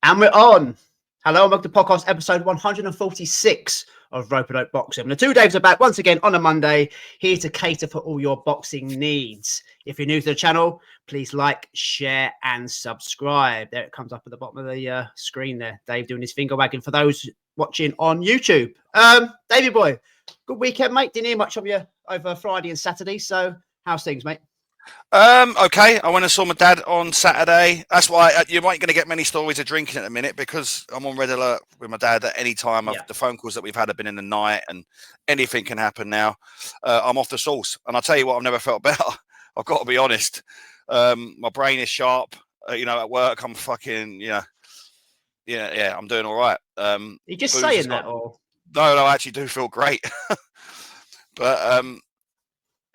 And we're on. Hello, and welcome to podcast episode 146 of Rope and Oak Boxing. The 2 Daves are back once again on a Monday, here to cater for all your boxing needs. If you're new to the channel, please like, share, and subscribe. There it comes up at the bottom of the screen there. Dave doing his finger wagging for those watching on YouTube. Davey boy, good weekend, mate. Didn't hear much of you over Friday and Saturday. So, how's things, mate? Okay. I went and saw my dad on Saturday. That's why you ain't going to get many stories of drinking at the minute because I'm on red alert with my dad at any time. Yeah. The phone calls that we've had have been in the night and anything can happen now. I'm off the sauce. And I'll tell you what, I've never felt better. I've got to be honest. My brain is sharp. At work, I'm fucking, yeah, I'm doing all right. You're just saying that, or? No, I actually do feel great. But,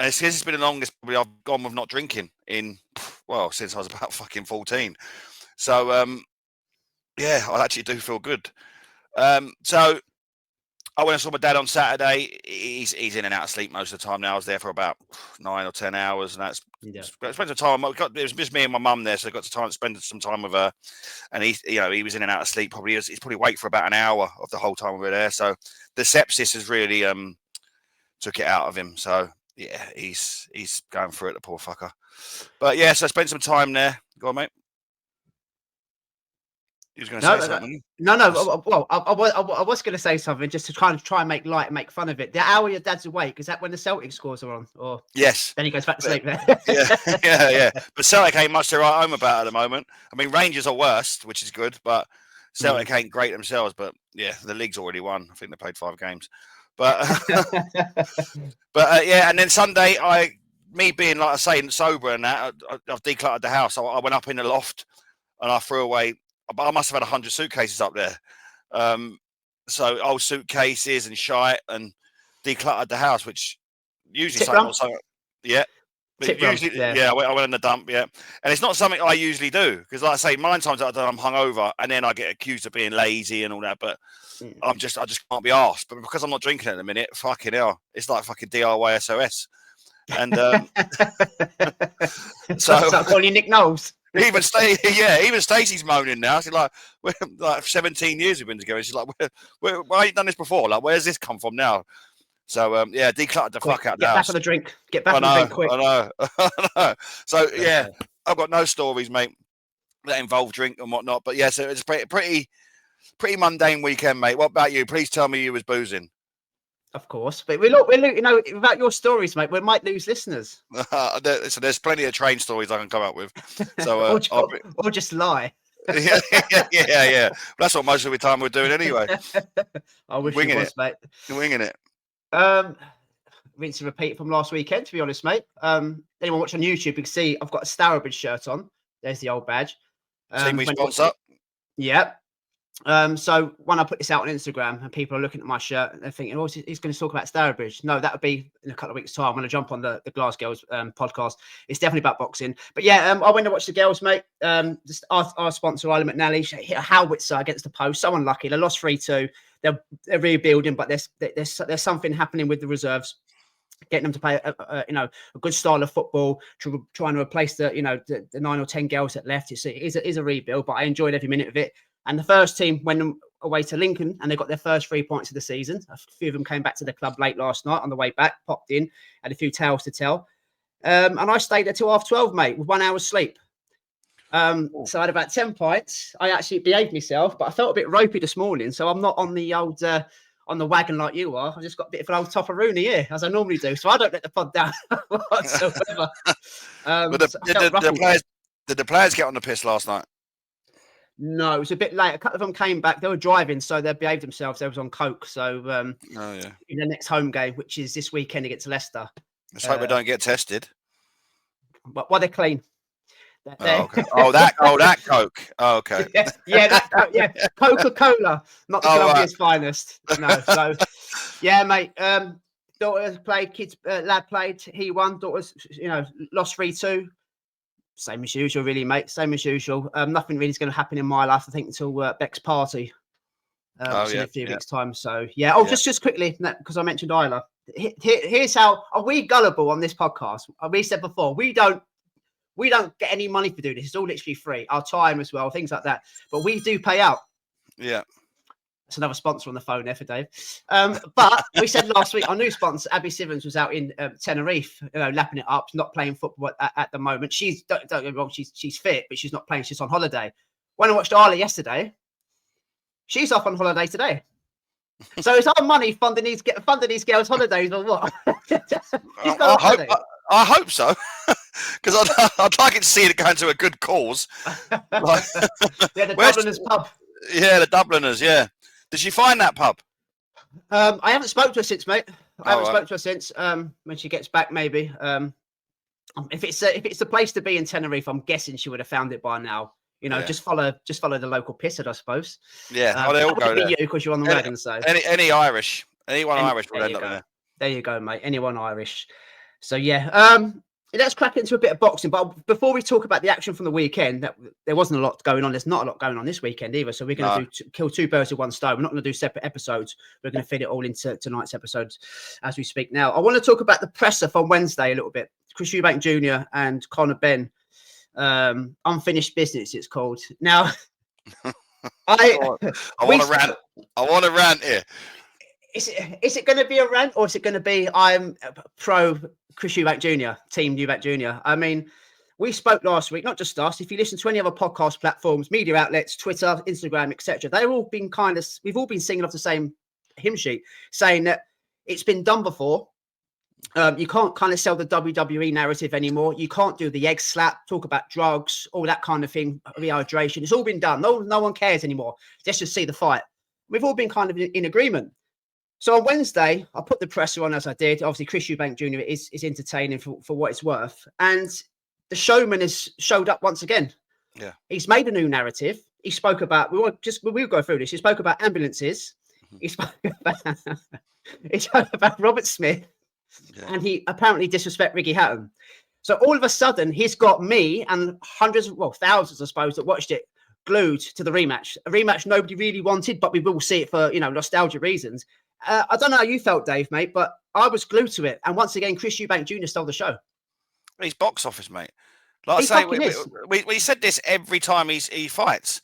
and it's been the longest probably I've gone with not drinking since I was about fucking 14. So, yeah, I actually do feel good. So I went and saw my dad on Saturday. He's in and out of sleep most of the time now. I was there for about 9 or 10 hours, and spent some time. It was just me and my mum there, so I got to spend some time with her. And he was in and out of sleep. He's probably awake for about an hour of the whole time we were there. So the sepsis has really took it out of him. So. Yeah, he's going through it, the poor fucker. But yeah, so I spent some time there. Go on, mate. He was going to say something. No. Well, I was going to say something just to try and make light and make fun of it. The hour your dad's awake, is that when the Celtic scores are on? Or yes. Then he goes back to sleep there. yeah. But Celtic ain't much to write home about at the moment. I mean, Rangers are worst, which is good, but Celtic ain't great themselves. But yeah, the league's already won. I think they played 5 games. But yeah, and then Sunday, me being like I say sober and that, I've decluttered the house. I went up in the loft and I threw away. I must have had 100 suitcases up there. So old suitcases and shite and decluttered the house, which usually yeah. Usually, I went in the dump, yeah. And it's not something I usually do because, like I say, 9 times out of 10 I'm hungover, and then I get accused of being lazy and all that. But I just can't be arsed. But because I'm not drinking at the minute, fucking hell, it's like fucking DIY SOS. And so calling you Nick Knowles. Even Stacey's moaning now. She's like, we're like 17 years we've been together. She's like, why ain't you done this before? Like, where's this come from now? So, decluttered the fuck out the house. Get back on the drink. Get back on the drink quick. I know. So, yeah, I've got no stories, mate, that involve drink and whatnot. But, yeah, so it's pretty mundane weekend, mate. What about you? Please tell me you was boozing. Of course. But without your stories, mate, we might lose listeners. So there's plenty of train stories I can come up with. So, or just lie. yeah. That's what most of the time we're doing anyway. I wish you was, mate. Winging it. Rinse and repeat from last weekend, to be honest, mate. Anyone watch on YouTube, you can see I've got a Stourbridge shirt on. There's the old badge. See me sponsor. Yeah. So when I put this out on Instagram and people are looking at my shirt and they're thinking, oh, he's going to talk about Stourbridge. No, that would be in a couple of weeks' time. I'm going to jump on the Glass Girls podcast. It's definitely about boxing. But yeah, I went to watch the girls, mate. Just our sponsor, Isla McNally, she hit a howitzer against the post. So unlucky. They lost 3-2. They're rebuilding, but there's something happening with the reserves, getting them to play a good style of football, trying to replace the 9 or 10 girls that left. It is a rebuild, but I enjoyed every minute of it. And the first team went away to Lincoln, and they got their first 3 points of the season. A few of them came back to the club late last night on the way back, popped in, had a few tales to tell, and I stayed there till 12:30, mate, with 1 hour's sleep. So I had about 10 pints. I actually behaved myself, but I felt a bit ropey this morning. So I'm not on the old on the wagon like you are. I just got a bit of an old topperoonie here, as I normally do. So I don't let the pod down whatsoever. But did the players get on the piss last night? No, it was a bit late. A couple of them came back. They were driving, so they behaved themselves. They was on coke. So in the next home game, which is this weekend against Leicester. Let's hope they don't get tested. But they're clean. Okay. That Coke. Oh, okay. Yeah, Coca-Cola, not the Colombia's finest. No, so yeah, mate. Daughters played, lad played. He won. Daughters, lost 3-2. Same as usual, really, mate. Same as usual. Nothing really is going to happen in my life, I think, until Beck's party. In a few weeks' time. So yeah. Just quickly, because I mentioned Isla. Here's how are we gullible on this podcast. We said before we don't We don't get any money for doing this. It's all literally free. Our time as well, things like that. But we do pay out. Yeah. That's another sponsor on the phone there for Dave. But we said last week, our new sponsor, Abby Simmons, was out in Tenerife, lapping it up, not playing football at the moment. Don't get me wrong, she's fit, but she's not playing. She's on holiday. When I watched Arla yesterday, she's off on holiday today. So it's our money funding these girls' holidays or what? I hope so, because I'd like it to see it going to a good cause. Like, yeah, the Dubliners pub. Yeah, the Dubliners. Yeah. Did she find that pub? I haven't spoken to her since, mate. I haven't spoken to her since. When she gets back, maybe. If it's the place to be in Tenerife, I'm guessing she would have found it by now. Just follow the local pisser, I suppose. Yeah, they all go there. Because you're on the wagon. So anyone Irish will end up there. There you go, mate. Anyone Irish. So yeah. Let's crack into a bit of boxing. But before we talk about the action from the weekend, there wasn't a lot going on. There's not a lot going on this weekend either. So we're going to kill two birds with one stone. We're not going to do separate episodes. We're going to fit it all into tonight's episodes as we speak now. I want to talk about the presser from Wednesday a little bit. Chris Eubank Jr. and Conor Benn. Unfinished business, it's called. Now, I want to rant here. Is it going to be a rant, or is it going to be I'm pro Chris Eubank Jr., Team Eubank Jr.? I mean, we spoke last week, not just us. If you listen to any other podcast platforms, media outlets, Twitter, Instagram, etc., we've all been singing off the same hymn sheet, saying that it's been done before. You can't kind of sell the WWE narrative anymore. You can't do the egg slap, talk about drugs, all that kind of thing, rehydration. It's all been done. No one cares anymore. Let's just see the fight. We've all been kind of in agreement. So on Wednesday, I put the presser on as I did. Obviously, Chris Eubank Jr. is entertaining for what it's worth. And the showman has showed up once again. Yeah. He's made a new narrative. He spoke about, we'll go through this. He spoke about ambulances. He spoke about Robert Smith. Yeah. And he apparently disrespected Ricky Hatton. So all of a sudden, he's got me and thousands, I suppose, that watched it glued to the rematch. A rematch nobody really wanted, but we will see it for, nostalgia reasons. I don't know how you felt, Dave, mate, but I was glued to it. And once again, Chris Eubank Jr. stole the show. He's box office, mate. Like I say, we said this every time he fights.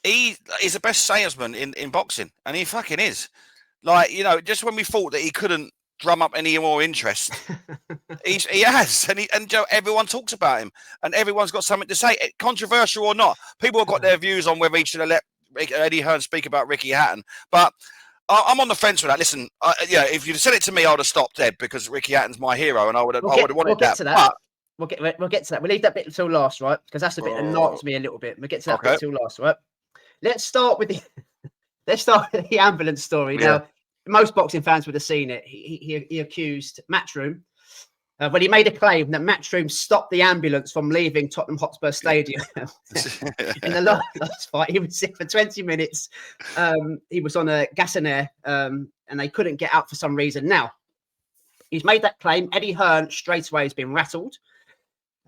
He is the best salesman in boxing, and he fucking is. Like, just when we thought that he couldn't drum up any more interest, he has, and everyone talks about him, and everyone's got something to say, controversial or not. People have got their views on whether he should have let Eddie Hearn speak about Ricky Hatton, but I'm on the fence with that. Listen, if you'd said it to me, I would have stopped dead because Ricky Hatton's my hero, and I would have wanted we'll get that. To that. We'll get to that. We'll leave that bit until last, right? Because that's a bit that knocks me a little bit. We'll get to that bit until last, right? Let's start with the ambulance story. Yeah. Now, most boxing fans would have seen it. He accused Matchroom. When he made a claim that Matchroom stopped the ambulance from leaving Tottenham Hotspur Stadium in the last fight. He was sick for 20 minutes. He was on a gas and air, and they couldn't get out for some reason. Now, he's made that claim. Eddie Hearn straight away has been rattled.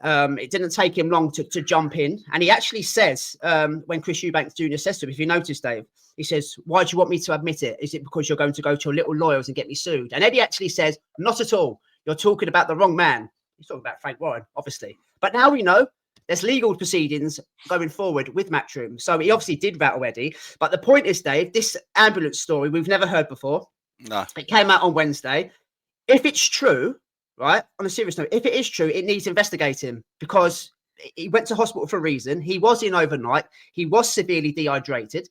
It didn't take him long to jump in. And he actually says, when Chris Eubank Jr. says to him, if you notice, Dave, he says, why do you want me to admit it? Is it because you're going to go to your little lawyers and get me sued? And Eddie actually says, not at all. You're talking about the wrong man. He's talking about Frank Warren, obviously. But now we know there's legal proceedings going forward with Matchroom. So he obviously did rattle Eddie. But the point is, Dave, this ambulance story we've never heard before. No. It came out on Wednesday. If it's true, right, on a serious note, if it is true, it needs investigating because he went to hospital for a reason. He was in overnight. He was severely dehydrated.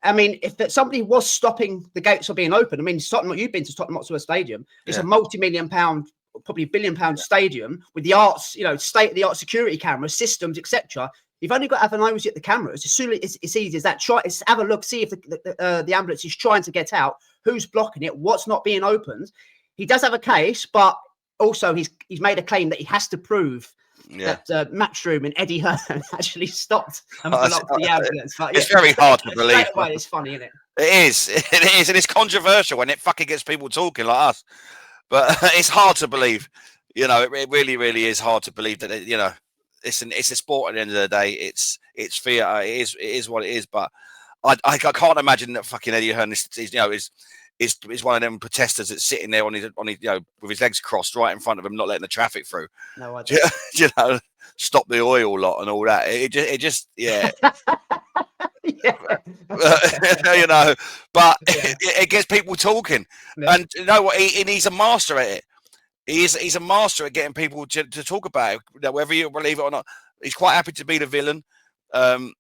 I mean, if somebody was stopping the gates from being open, I mean, you've been to Tottenham Hotspur Stadium. It's a multi-million-pound, probably billion-pound stadium with the arts, state-of-the-art security cameras, systems, etc. You've only got to have an eye at the cameras. As soon as it's easy as that. Have a look, see if the ambulance is trying to get out, who's blocking it, what's not being opened. He does have a case, but also he's made a claim that he has to prove that Matchroom and Eddie Hearn actually stopped and blocked the ambulance. But, it's very hard to believe. It's funny, isn't it? It is, and it's controversial when it fucking gets people talking like us. But it's hard to believe. It really, really is hard to believe that. It's a sport at the end of the day. It's theatre. It is what it is. But I can't imagine that fucking Eddie Hearn is is one of them protesters that's sitting there on his with his legs crossed right in front of him, not letting the traffic through. No, I don't. You know, stop the oil lot and all that. It just yeah. Yeah. You know, but Yeah. it gets people talking, Yeah. and you know what? He's a master at it. He's a master at getting people to talk about it, whether you believe it or not. He's quite happy to be the villain, and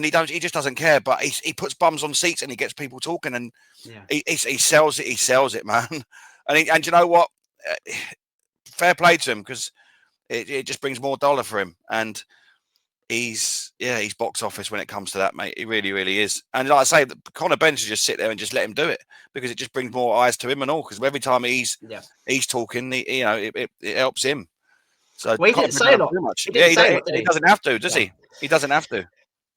he just doesn't care. But he puts bums on seats and he gets people talking, and he sells it. He sells it, man. And you know what? Fair play to him, because it just brings more dollar for him, and he's box office when it comes to that, mate. He really, really is. And like I say, Conor Benn should just sit there and just let him do it, because it just brings more eyes to him and all. Because every time he's talking, it helps him. So well, he didn't say a lot. He doesn't have to, does he? He doesn't have to.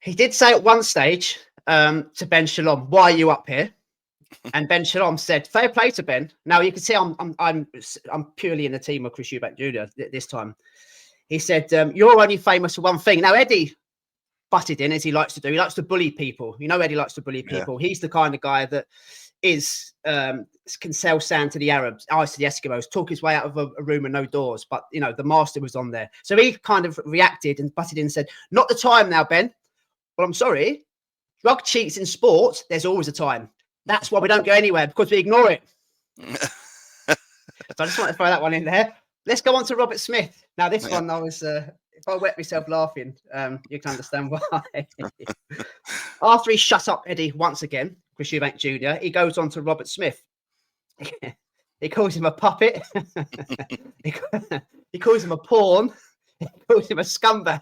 He did say at one stage to Ben Shalom, "Why are you up here?" And Ben Shalom said, "Fair play to Ben." Now you can see I'm purely in the team of Chris Eubank Jr. this time. He said, "You're only famous for one thing." Now Eddie butted in, as he likes to do. He likes to bully people. You know, Eddie likes to bully people. Yeah. He's the kind of guy that can sell sand to the Arabs, ice to the Eskimos, talk his way out of a room with no doors. But you know, the master was on there, so he kind of reacted and butted in and said, "Not the time now, Ben. Well, I'm sorry. Drug cheats in sport. There's always a time. That's why we don't go anywhere, because we ignore it." So I just want to throw that one in there. Let's go on to Robert Smith. Now, this one, I was, if I wet myself laughing, you can understand why. After he shut up Eddie once again, Chris Eubank Jr., he goes on to Robert Smith. He calls him a puppet. He calls him a pawn. He calls him a scumbag.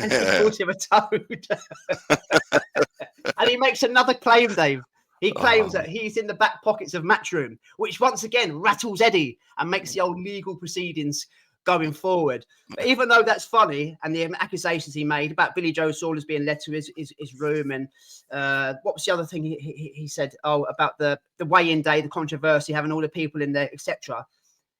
And he calls him a toad. And he makes another claim, Dave. He claims that he's in the back pockets of Matchroom, which once again rattles Eddie and makes the old legal proceedings going forward. But even though that's funny, and the accusations he made about Billy Joe Saunders being led to his room, and what was the other thing he said? Oh, about the weigh-in day, the controversy, having all the people in there, etc.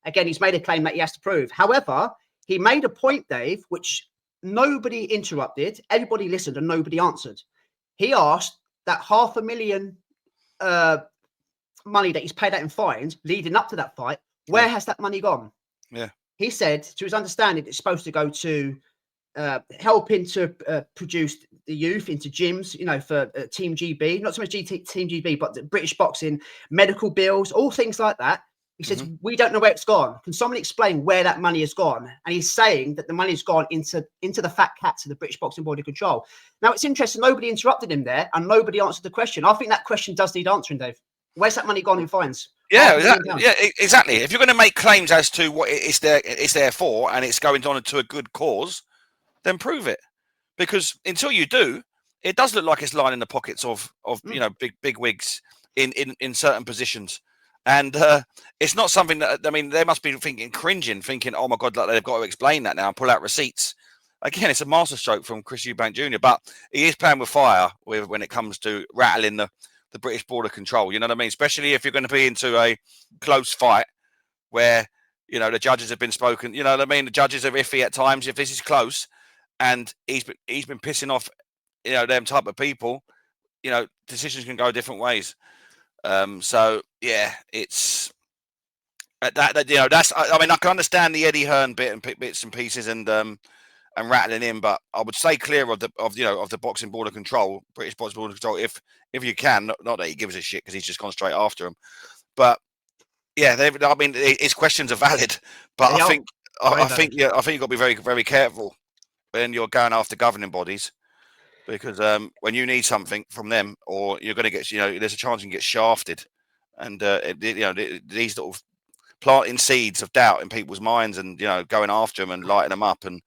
Again, he's made a claim that he has to prove. However, he made a point, Dave, which nobody interrupted, everybody listened, and nobody answered. He asked that $500,000 money that he's paid out in fines leading up to that fight, where has that money gone? Yeah. He said, to his understanding, it's supposed to go to helping to produce the youth into gyms, you know, for Team GB, not so much Team GB, but the British boxing, medical bills, all things like that. He says, we don't know where it's gone. Can someone explain where that money has gone? And he's saying that the money's gone into the fat cats of the British Boxing Board of Control. Now, it's interesting. Nobody interrupted him there, and nobody answered the question. I think that question does need answering, Dave. Where's that money gone in fines? Yeah, exactly. If you're going to make claims as to what it's there for, and it's going on to a good cause, then prove it. Because until you do, it does look like it's lying in the pockets of you know, big wigs in certain positions. And it's not something that, I mean, they must be cringing, thinking, oh my God, like they've got to explain that now and pull out receipts. Again, it's a masterstroke from Chris Eubank Jr., but he is playing with fire when it comes to rattling the British border control. You know what I mean? Especially if you're going to be into a close fight where, you know, the judges have been spoken. You know what I mean? The judges are iffy at times. If this is close and he's been pissing off, you know, them type of people, you know, decisions can go different ways. So yeah, it's that you know, that's, I mean, I can understand the Eddie Hearn bit and bits and pieces and rattling in, but I would stay clear of the boxing board of control, British boxing board of control, if you can. Not that he gives a shit, because he's just gone straight after him. But yeah, I mean, his questions are valid, but I think you've got to be very, very careful when you're going after governing bodies. Because when you need something from them, or you're going to get, you know, there's a chance you can get shafted, and you know, these little planting seeds of doubt in people's minds, and you know, going after them and lighting them up and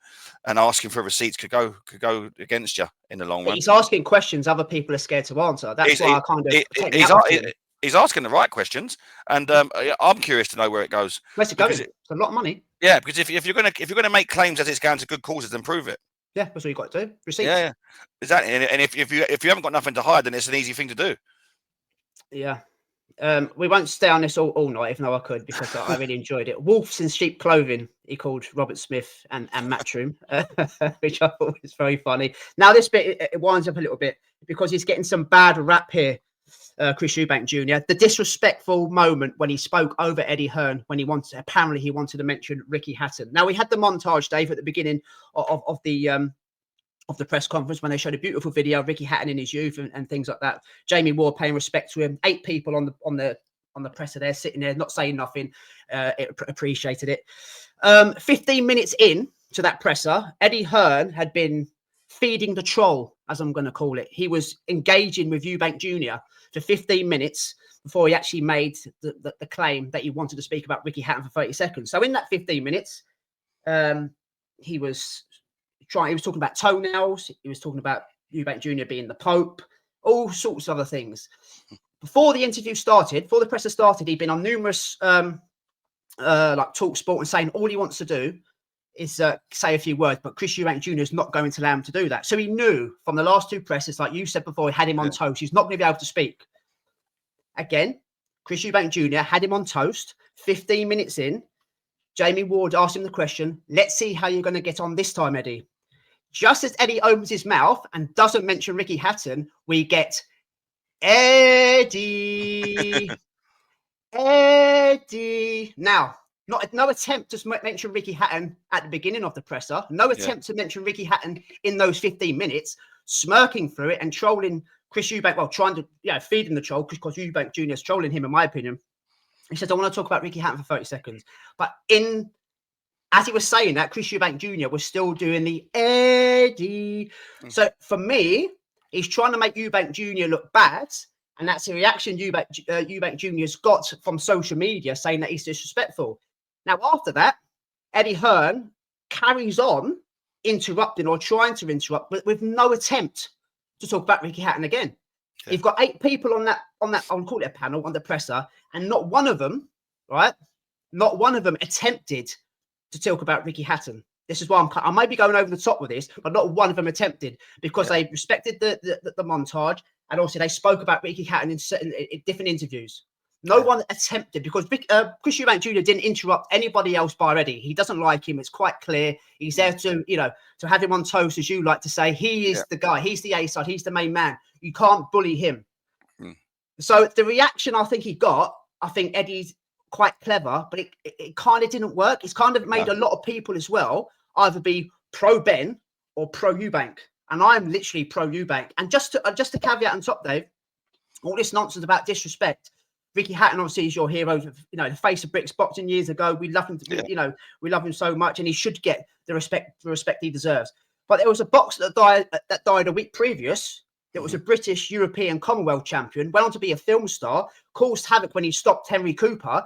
asking for receipts could go against you in the long run. He's asking questions other people are scared to answer. That's why I kind of he's asking the right questions, and I'm curious to know where it goes. Where's it going? It's a lot of money. Yeah, because if you're gonna make claims that it's going to good causes, then prove it. Yeah, that's what you got to do. Receipts. Yeah, exactly. And if you haven't got nothing to hide, then it's an easy thing to do. Yeah. We won't stay on this all night, even though I could, because I really enjoyed it. Wolves in sheep clothing, he called Robert Smith and Matchroom, which I thought was very funny. Now, this bit, it winds up a little bit, because he's getting some bad rap here Chris Eubank Jr. The disrespectful moment when he spoke over Eddie Hearn when he wanted to mention Ricky Hatton. Now we had the montage, Dave, at the beginning of the press conference when they showed a beautiful video of Ricky Hatton in his youth and things like that. Jamie Ward paying respect to him. 8 people on the presser there, sitting there, not saying nothing. Appreciated it. 15 minutes in to that presser, Eddie Hearn had been feeding the troll, as I'm going to call it. He was engaging with Eubank Jr. for 15 minutes before he actually made the claim that he wanted to speak about Ricky Hatton for 30 seconds. So in that 15 minutes, he was talking about toenails. He was talking about Eubank Jr. being the Pope, all sorts of other things. Before the interview started, before the presser started, he'd been on numerous like Talk Sport and saying all he wants to do is say a few words, but Chris Eubank Jr. is not going to allow him to do that. So he knew from the last 2 presses, like you said before, he had him on toast. He's not going to be able to speak. Again, Chris Eubank Jr. had him on toast. 15 minutes in, Jamie Ward asked him the question, let's see how you're going to get on this time, Eddie. Just as Eddie opens his mouth and doesn't mention Ricky Hatton, we get Eddie. Eddie. Now, no attempt to mention Ricky Hatton at the beginning of the presser. No attempt to mention Ricky Hatton in those 15 minutes, smirking through it and trolling Chris Eubank. Well, trying to, feeding the troll because Eubank Jr. is trolling him, in my opinion. He says, I want to talk about Ricky Hatton for 30 seconds. But as he was saying that, Chris Eubank Jr. was still doing the Eddie. So for me, he's trying to make Eubank Jr. look bad. And that's the reaction Eubank Jr.'s got from social media saying that he's disrespectful. Now, after that, Eddie Hearn carries on interrupting or trying to interrupt, but with no attempt to talk about Ricky Hatton again. Yeah. You've got 8 people on that, I'll call it a panel, on the presser, and not one of them, right? Not one of them attempted to talk about Ricky Hatton. This is why I might be going over the top with this, but not one of them attempted because they respected the montage, and also they spoke about Ricky Hatton in different interviews. No one attempted because Chris Eubank Jr. didn't interrupt anybody else by Eddie. He doesn't like him. It's quite clear. He's there to, to have him on toast, as you like to say. He is the guy. He's the A-side. He's the main man. You can't bully him. So the reaction I think he got, I think Eddie's quite clever, but it kind of didn't work. It's kind of made a lot of people as well either be pro-Ben or pro-Eubank. And I'm literally pro-Eubank. And just to caveat on top, Dave, all this nonsense about disrespect, Ricky Hatton obviously is your hero, the face of Bricks boxing years ago. We love him, we love him so much, and he should get the respect he deserves. But there was a boxer that died a week previous. That was a British, European, Commonwealth champion, went on to be a film star, caused havoc when he stopped Henry Cooper,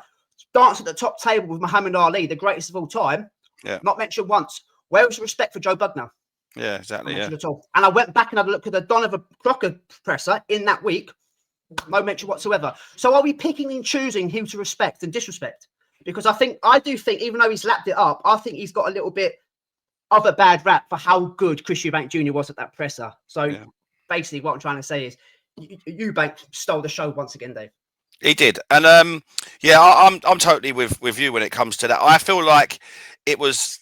danced at the top table with Muhammad Ali, the greatest of all time. Yeah. Not mentioned once. Where was the respect for Joe Bugner? Yeah, exactly. Yeah. At all. And I went back and had a look at the Donovan Crocker presser in that week. No mention whatsoever. So are we picking and choosing who to respect and disrespect? Because I do think, even though he's lapped it up, I think he's got a little bit of a bad rap for how good Chris Eubank Jr. was at that presser. So basically what I'm trying to say is Eubank stole the show once again, Dave. He did. And I'm totally with you when it comes to that. I feel like it was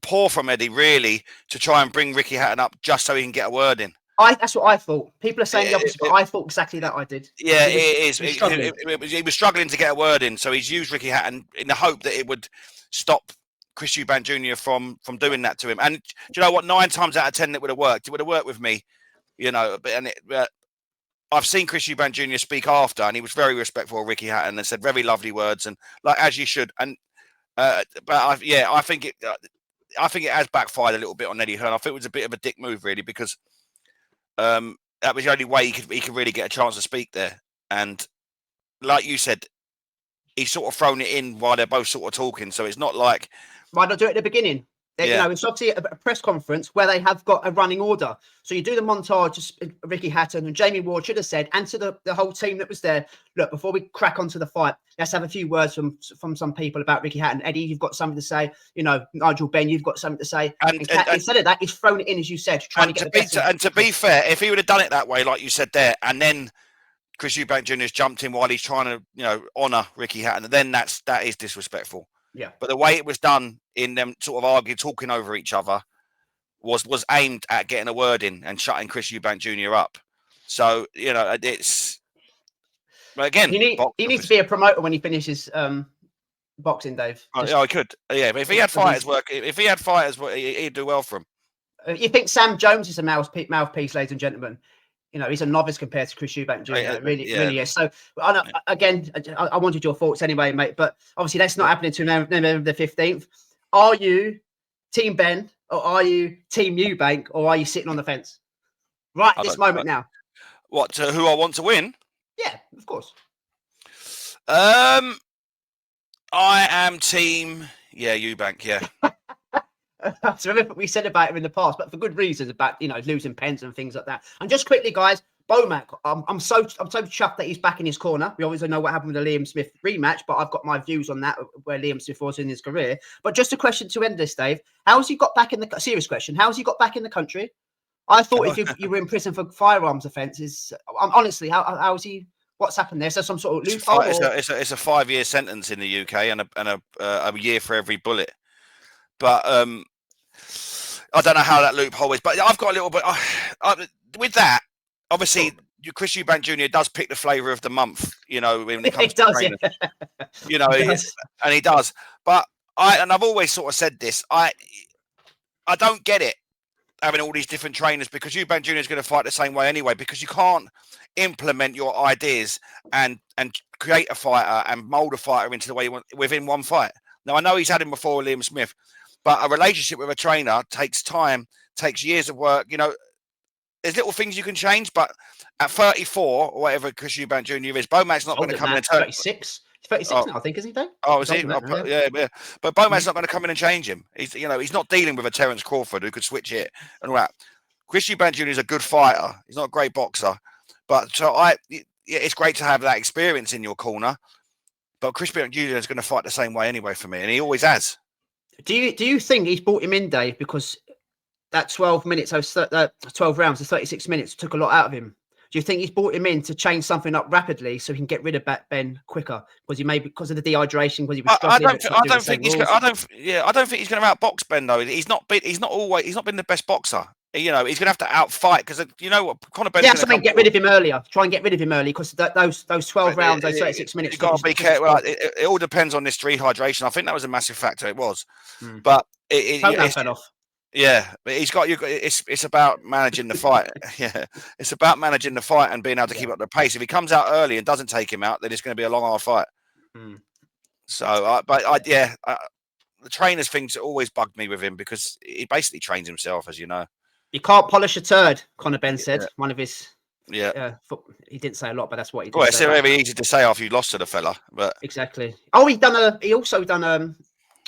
poor from Eddie, really, to try and bring Ricky Hatton up just so he can get a word in. That's what I thought. People are saying the opposite, but I thought exactly that I did. Yeah, it is. He was struggling to get a word in, so he's used Ricky Hatton in the hope that it would stop Chris Eubank Jr. from doing that to him. And do you know what? 9 times out of 10, it would have worked. It would have worked with me, I've seen Chris Eubank Jr. speak after, and he was very respectful of Ricky Hatton and said very lovely words, and like as you should. And I think it has backfired a little bit on Eddie Hearn. I think it was a bit of a dick move, really, because that was the only way he could really get a chance to speak there. And like you said, he's sort of thrown it in while they're both sort of talking. So it's not like, why not do it at the beginning? It's obviously a press conference where they have got a running order. So you do the montage of Ricky Hatton, and Jamie Ward should have said, and to the whole team that was there, look, before we crack onto the fight, let's have a few words from some people about Ricky Hatton. Eddie, you've got something to say. Nigel, Ben, you've got something to say. And instead of that, he's thrown it in, as you said, trying to get the best. And to be fair, if he would have done it that way, like you said there, and then Chris Eubank Jr. has jumped in while he's trying to, honour Ricky Hatton, then that is disrespectful. Yeah. But the way it was done in them sort of talking over each other was aimed at getting a word in and shutting Chris Eubank Jr. up. So, it's But again, he needs to be a promoter when he finishes boxing, Dave. Yeah, I could. Yeah, but if he had fighters he'd do well for him. You think Sam Jones is a mouthpiece, ladies and gentlemen? You know, he's a novice compared to Chris Eubank Jr. Really is. So, again, I wanted your thoughts anyway, mate. But obviously, that's not happening until November the 15th. Are you Team Ben or are you Team Eubank or are you sitting on the fence right at this moment now? What? Who I want to win? Yeah, of course. I am Team Eubank. Yeah. So we said about him in the past, but for good reasons, about losing pens and things like that. And just quickly, guys, Bomac, I'm so chuffed that he's back in his corner. We obviously know what happened with the Liam Smith rematch, but I've got my views on that, where Liam Smith was in his career. But just a question to end this, Dave: how has he got back in the serious question? How has he got back in the country? I thought if you were in prison for firearms offences, honestly, how is he? What's happened there? Is there some sort of loophole? It's a 5-year sentence in the UK and a year for every bullet. But I don't know how that loophole is. But I've got a little bit with that. Obviously, Chris Eubank Jr. does pick the flavour of the month. When it comes to training. And he does. But I've always sort of said this. I don't get it, having all these different trainers, because Eubank Jr. is going to fight the same way anyway, because you can't implement your ideas and create a fighter and mould a fighter into the way you want within one fight. Now, I know he's had him before with Liam Smith, but a relationship with a trainer takes time, takes years of work. There's little things you can change, but at 34 or whatever Chris Eubank Jr. is, Bomac's not going to come in and turn 36. 36 now, I think, isn't he? Oh, is he? Yeah. But Bomac's not going to come in and change him. He's not dealing with a Terence Crawford who could switch it and all that. Chris Eubank Jr. is a good fighter. He's not a great boxer, but it's great to have that experience in your corner. But Chris Eubank Jr. is going to fight the same way anyway for me, and he always has. Do you think he's brought him in, Dave, because that 12 minutes, 12 rounds, the 36 minutes took a lot out of him? Do you think he's brought him in to change something up rapidly so he can get rid of Ben quicker? Because of the dehydration, because he was struggling. I don't think he's going to outbox Ben though. He's not been the best boxer. He's going to have to outfight, because Conor Benn. Yeah, something. Get rid of him earlier. Try and get rid of him early, because those 12 rounds, those 36 minutes. You've got to be careful. It all depends on this dehydration. I think that was a massive factor. It was, but it fell off. Yeah, but it's about managing the fight. Yeah, it's about managing the fight and being able to keep up the pace. If he comes out early and doesn't take him out, then it's going to be a long, hard fight. So, the trainers thing's always bugged me with him, because he basically trains himself, as you know. You can't polish a turd, Conor Benn said. One of his. Yeah. He didn't say a lot, but that's what he did. Well, it's very easy to say after you lost to the fella, but exactly. Oh, he also done.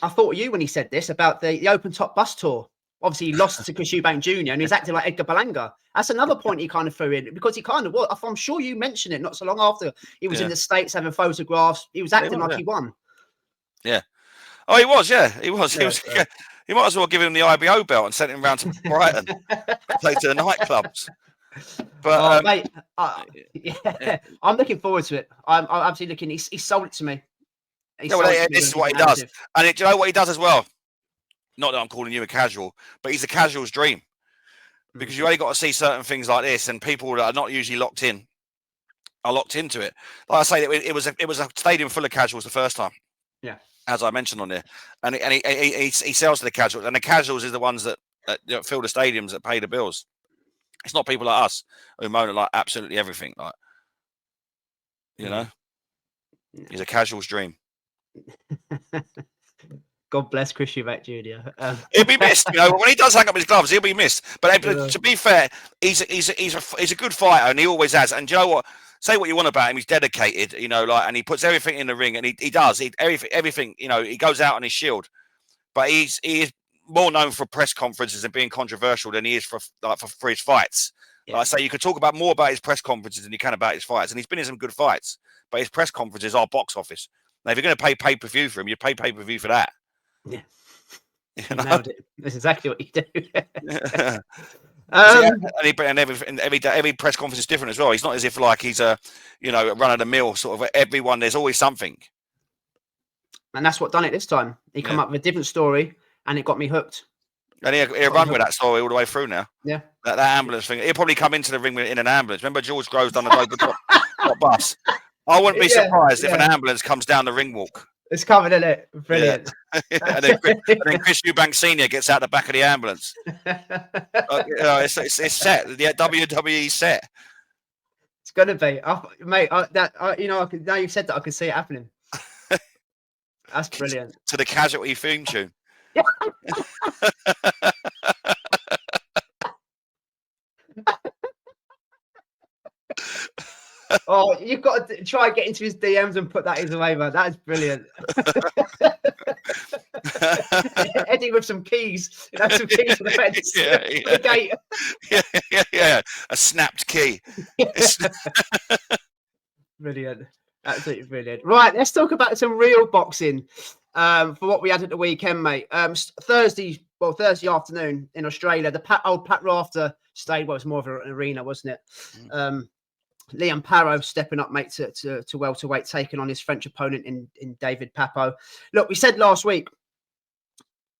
I thought of you when he said this about the open top bus tour. Obviously, he lost to Chris Eubank Jr. and he's acting like Edgar Berlanga. That's another point he kind of threw in, because he kind of was. I'm sure you mentioned it not so long after he was in the States having photographs. He was acting like he won. Yeah. Oh, he was. Yeah, he was. He might as well give him the IBO belt and send him round to Brighton, play to the nightclubs. But mate, I'm looking forward to it. I'm absolutely looking. He sold it to me. This is what he does, and do you know what he does as well? Not that I'm calling you a casual, but he's a casual's dream, because you only got to see certain things like this, and people that are not usually locked in are locked into it. Like I say, it was a stadium full of casuals the first time. Yeah, as I mentioned on there, and he sells to the casuals, and the casuals is the ones that fill the stadiums, that pay the bills. It's not people like us who moan at like absolutely everything. Like, he's a casual's dream. God bless Chris Eubank Jr. He'll be missed. When he does hang up his gloves, he'll be missed. But to be fair, he's a good fighter, and he always has. And do you know what? Say what you want about him, he's dedicated. And he puts everything in the ring, and he does everything. He goes out on his shield. But he is more known for press conferences and being controversial than he is for his fights. Yeah. Like I say, you could talk about more about his press conferences than you can about his fights, and he's been in some good fights. But his press conferences are box office. Now, if you're going to pay pay-per-view for him, you pay pay-per-view for that. Yeah, nailed it. That's exactly what you do. Every press conference is different as well. He's not as if like he's a run of the mill sort of everyone. There's always something, and that's what done it this time. He come up with a different story, and it got me hooked. And he'll run with that story all the way through now. Yeah, that ambulance thing. He'll probably come into the ring in an ambulance. Remember, George Groves done a top bus. I wouldn't be surprised if an ambulance comes down the ring walk. It's covered, isn't it? Brilliant. Yeah. and then Chris Eubank Senior gets out the back of the ambulance. It's set. The WWE set. It's gonna be, mate. Now you've said that, I can see it happening. That's brilliant. To the Casualty theme tune. Oh, you've got to try and get into his DMs and put that his way, man. That is brilliant. Eddie with some keys, some keys for the fence. The gate. Yeah. A snapped key. Brilliant. Absolutely brilliant. Right, let's talk about some real boxing for what we had at the weekend, mate. Thursday afternoon in Australia, the old Pat Rafter stayed. Well, it was more of an arena, wasn't it? Liam Paro stepping up, mate, to welterweight, taking on his French opponent in David Papo. Look, we said last week,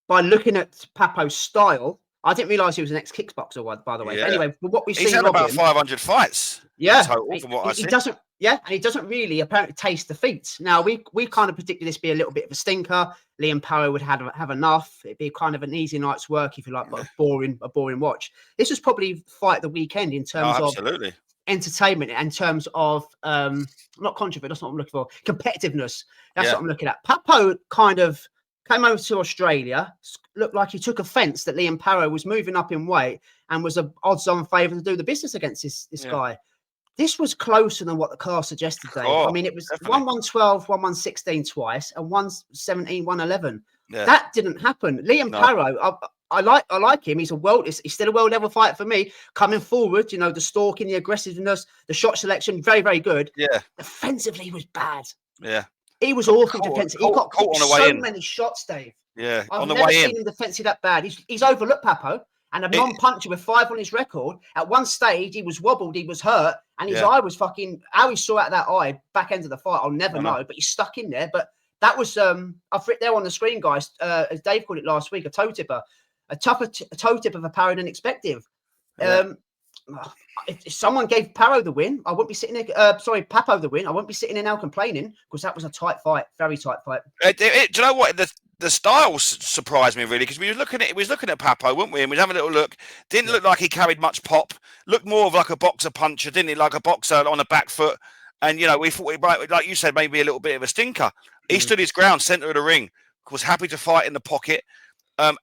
by looking at Papo's style, I didn't realise he was an ex-kickboxer, by the way. Yeah. But anyway, what we've seen, he's had about 500 fights. Yeah, total, from what I see. And he doesn't really apparently taste defeat. Now we kind of predicted this be a little bit of a stinker. Liam Paro would have enough. It'd be kind of an easy night's work, if you like, but a boring watch. This was probably fight of the weekend in terms of entertainment, in terms of not controversy. That's not what I'm looking for. Competitiveness. That's what I'm looking at. Papo kind of came over to Australia. Looked like he took offence that Liam Paro was moving up in weight and was an odds-on favourite to do the business against this guy. This was closer than what the car suggested, Dave. I mean, it was 1-1-12, 1-1-16 twice, and 1-17, 1-11. Yeah. That didn't happen. Liam Paro, I like him. He's still a world level fighter for me. Coming forward, the stalking, the aggressiveness, the shot selection, very, very good. Yeah. Defensively, he was bad. Yeah. He was awful defensively. He got caught on the way in. Many shots, Dave. Yeah. I've never seen him defensively that bad. He's overlooked Papo. And a non-puncher with 5 on his record. At one stage, he was wobbled, he was hurt, and his eye was fucking. How he saw out that eye back end of the fight, I'll never know. But he's stuck in there. But that was I've written there on the screen, guys. As Dave called it last week, a toe tipper, a tougher toe tip of a Paro than expected. If someone gave Paro the win, I wouldn't be sitting there. Papo the win, I wouldn't be sitting there now complaining, because that was a tight fight, very tight fight. Do you know what the style surprised me, really, because we was looking at Papo, weren't we? And we was having a little look. Didn't look like he carried much pop. Looked more of like a boxer puncher, didn't he? Like a boxer on the back foot. And we thought, like you said, maybe a little bit of a stinker. He stood his ground, centre of the ring, was happy to fight in the pocket. And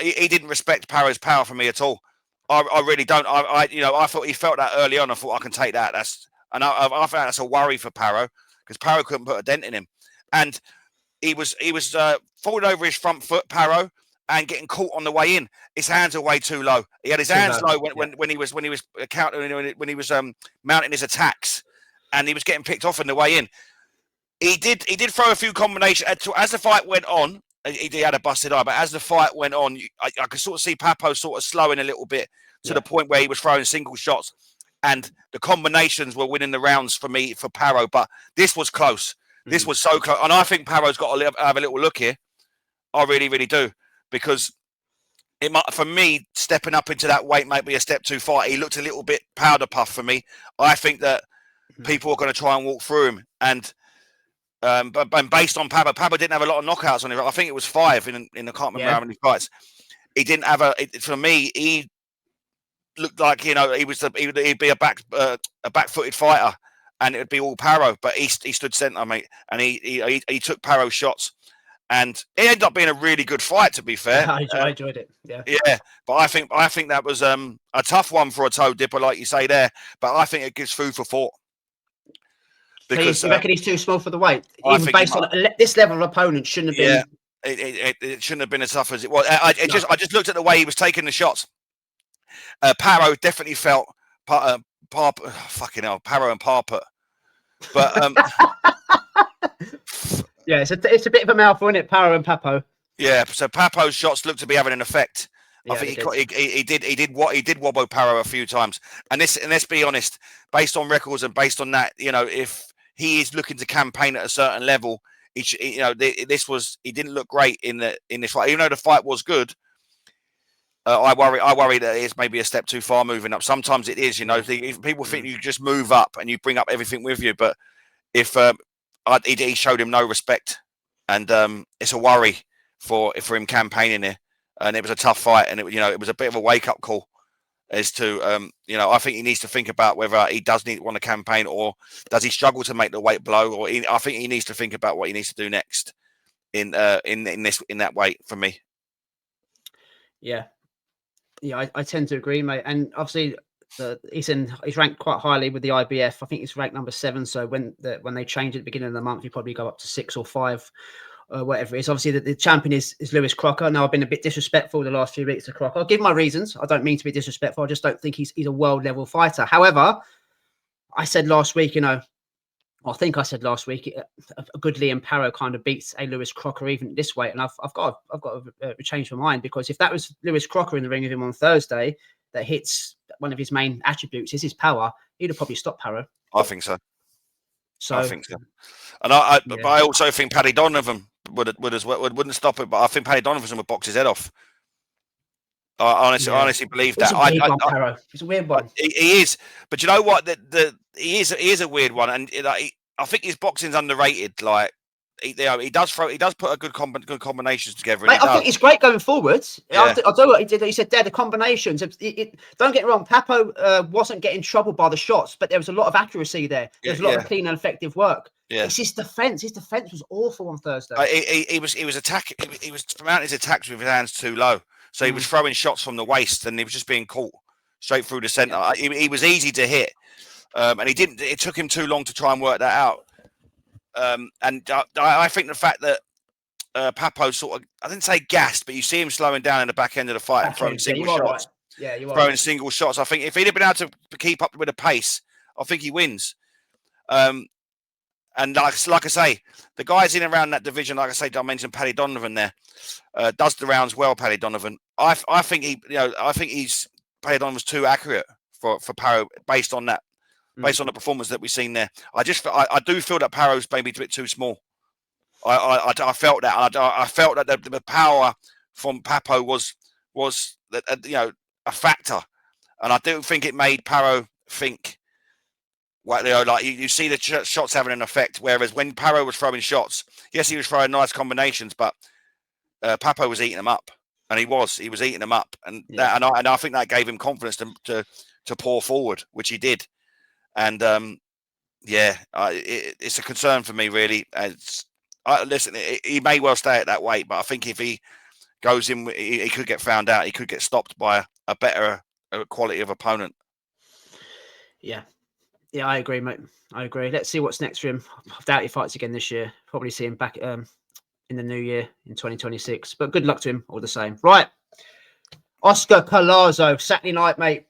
he didn't respect Paro's power for me at all. I really don't. I thought he felt that early on. I thought I can take that. I found that's a worry for Paro, because Paro couldn't put a dent in him, and he was falling over his front foot, Paro, and getting caught on the way in. His hands are way too low. He had his hands low when he was countering, when he was mounting his attacks, and he was getting picked off on the way in. He did throw a few combinations as the fight went on. He had a busted eye, but as the fight went on, I could sort of see Papo sort of slowing a little bit to the point where he was throwing single shots, and the combinations were winning the rounds for me, for Paro. But this was close. This was so close. And I think Paro's got to have a little look here. I really, really do. Because it might, for me, stepping up into that weight might be a step too far. He looked a little bit powder puff for me. I think that people are going to try and walk through him. And but based on Papo didn't have a lot of knockouts on him. I think it was 5 in I can't remember how many fights. He didn't have for me, he looked like, he'd be a back-footed fighter, and it would be all Paro. But he stood centre, mate, and he took Paro shots, and it ended up being a really good fight, to be fair. I enjoyed it. Yeah. But I think that was a tough one for a toe dipper, like you say there. But I think it gives food for thought. Because you reckon he's too small for the weight? Even based on this level of opponent, shouldn't have been. It shouldn't have been as tough as it was. I just looked at the way he was taking the shots. Paro definitely felt fucking hell, Paro and Parput. But yeah, it's a bit of a mouthful, isn't it? Paro and Papo. Yeah, so Papo's shots looked to be having an effect. I think he did wobble Paro a few times. And let's be honest, based on records and based on that, if he is looking to campaign at a certain level, he didn't look great in this fight. Even though the fight was good, I worry that it's maybe a step too far moving up. Sometimes it is, if people think you just move up and you bring up everything with you, but if he showed him no respect, and it's a worry for him campaigning here. And it was a tough fight, and it was a bit of a wake up call as to I think he needs to think about whether he does want to campaign, or does he struggle to make the weight below, or I think he needs to think about what he needs to do next in that weight for me. Yeah, I tend to agree, mate. And obviously, he's ranked quite highly with the IBF. I think he's ranked number 7. So when they change at the beginning of the month, you probably go up to 6 or 5. Whatever it is. Obviously, the champion is Lewis Crocker. Now, I've been a bit disrespectful the last few weeks to Crocker. I'll give my reasons. I don't mean to be disrespectful. I just don't think he's a world level fighter. However, I said last week, a good Liam Paro kind of beats a Lewis Crocker even this weight, and I've got to change my mind, because if that was Lewis Crocker in the ring with him on Thursday, that hits one of his main attributes is his power, he'd have probably stopped Paro. I think so. I think so, and but I also think Paddy Donovan wouldn't stop it. But I think Paddy Donovan would box his head off. I honestly believe that. It's a weird one. He is, but you know what? He is a weird one, and I think his boxing's underrated. Like he does put a good combinations together. Mate, I think it's great going forwards. Yeah. I'll do what he did. He said the combinations. Don't get me wrong, Papo wasn't getting troubled by the shots, but there was a lot of accuracy there. There's a lot of clean and effective work. Yeah. It's his defense. His defense was awful on Thursday. He was attacking. He was mounting his attacks with his hands too low, so he was throwing shots from the waist, and he was just being caught straight through the center. Yeah. He was easy to hit, and he didn't. It took him too long to try and work that out. And I think the fact that Papo sort of, I didn't say gassed, but you see him slowing down in the back end of the fight and throwing single shots. Right. Yeah, you are throwing single shots. I think if he'd have been able to keep up with the pace, I think he wins. And like I say, the guys in and around that division, like I say, I mentioned Paddy Donovan there, does the rounds well. Paddy Donovan, I think Paddy Donovan's too accurate for Paro based on that. Based on the performance that we've seen there, I do feel that Paro's maybe a bit too small. I felt that. I felt that the power from Papo was a factor, and I do think it made Paro think. Well, like you see the shots having an effect. Whereas when Paro was throwing shots, yes, he was throwing nice combinations, but Papo was eating them up, and he was eating them up, and I think that gave him confidence to pour forward, which he did. And it's a concern for me, really. Listen, he may well stay at that weight, but I think if he goes in, he could get found out. He could get stopped by a better quality of opponent. Yeah, I agree, mate. I agree. Let's see what's next for him. I doubt he fights again this year. Probably see him back in the new year in 2026. But good luck to him all the same. Right, Oscar Collazo, Saturday night, mate.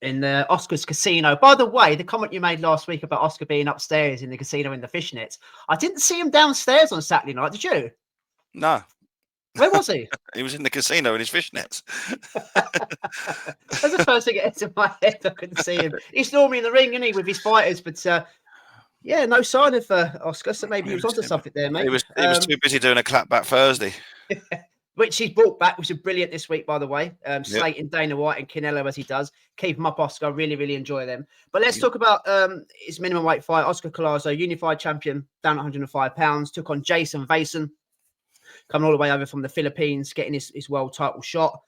In Oscar's casino. By the way, the comment you made last week about Oscar being upstairs in the casino in the fishnets, I didn't see him downstairs on Saturday night. Did you? No. Where was he? He was in the casino in his fishnets. That's the first thing that entered my head. I couldn't see him. He's normally in the ring, isn't he, with his fighters? But no sign of Oscar. So maybe he was onto something there, mate. He was too busy doing a clapback Thursday. Which he's brought back, which is brilliant this week, by the way. Slating Dana White and Canelo as he does. Keep him up, Oscar. Really, really enjoy them. But let's talk about his minimum weight fight. Oscar Collazo, unified champion, down 105 pounds, took on Jayson Vaysons, coming all the way over from the Philippines, getting his world title shot.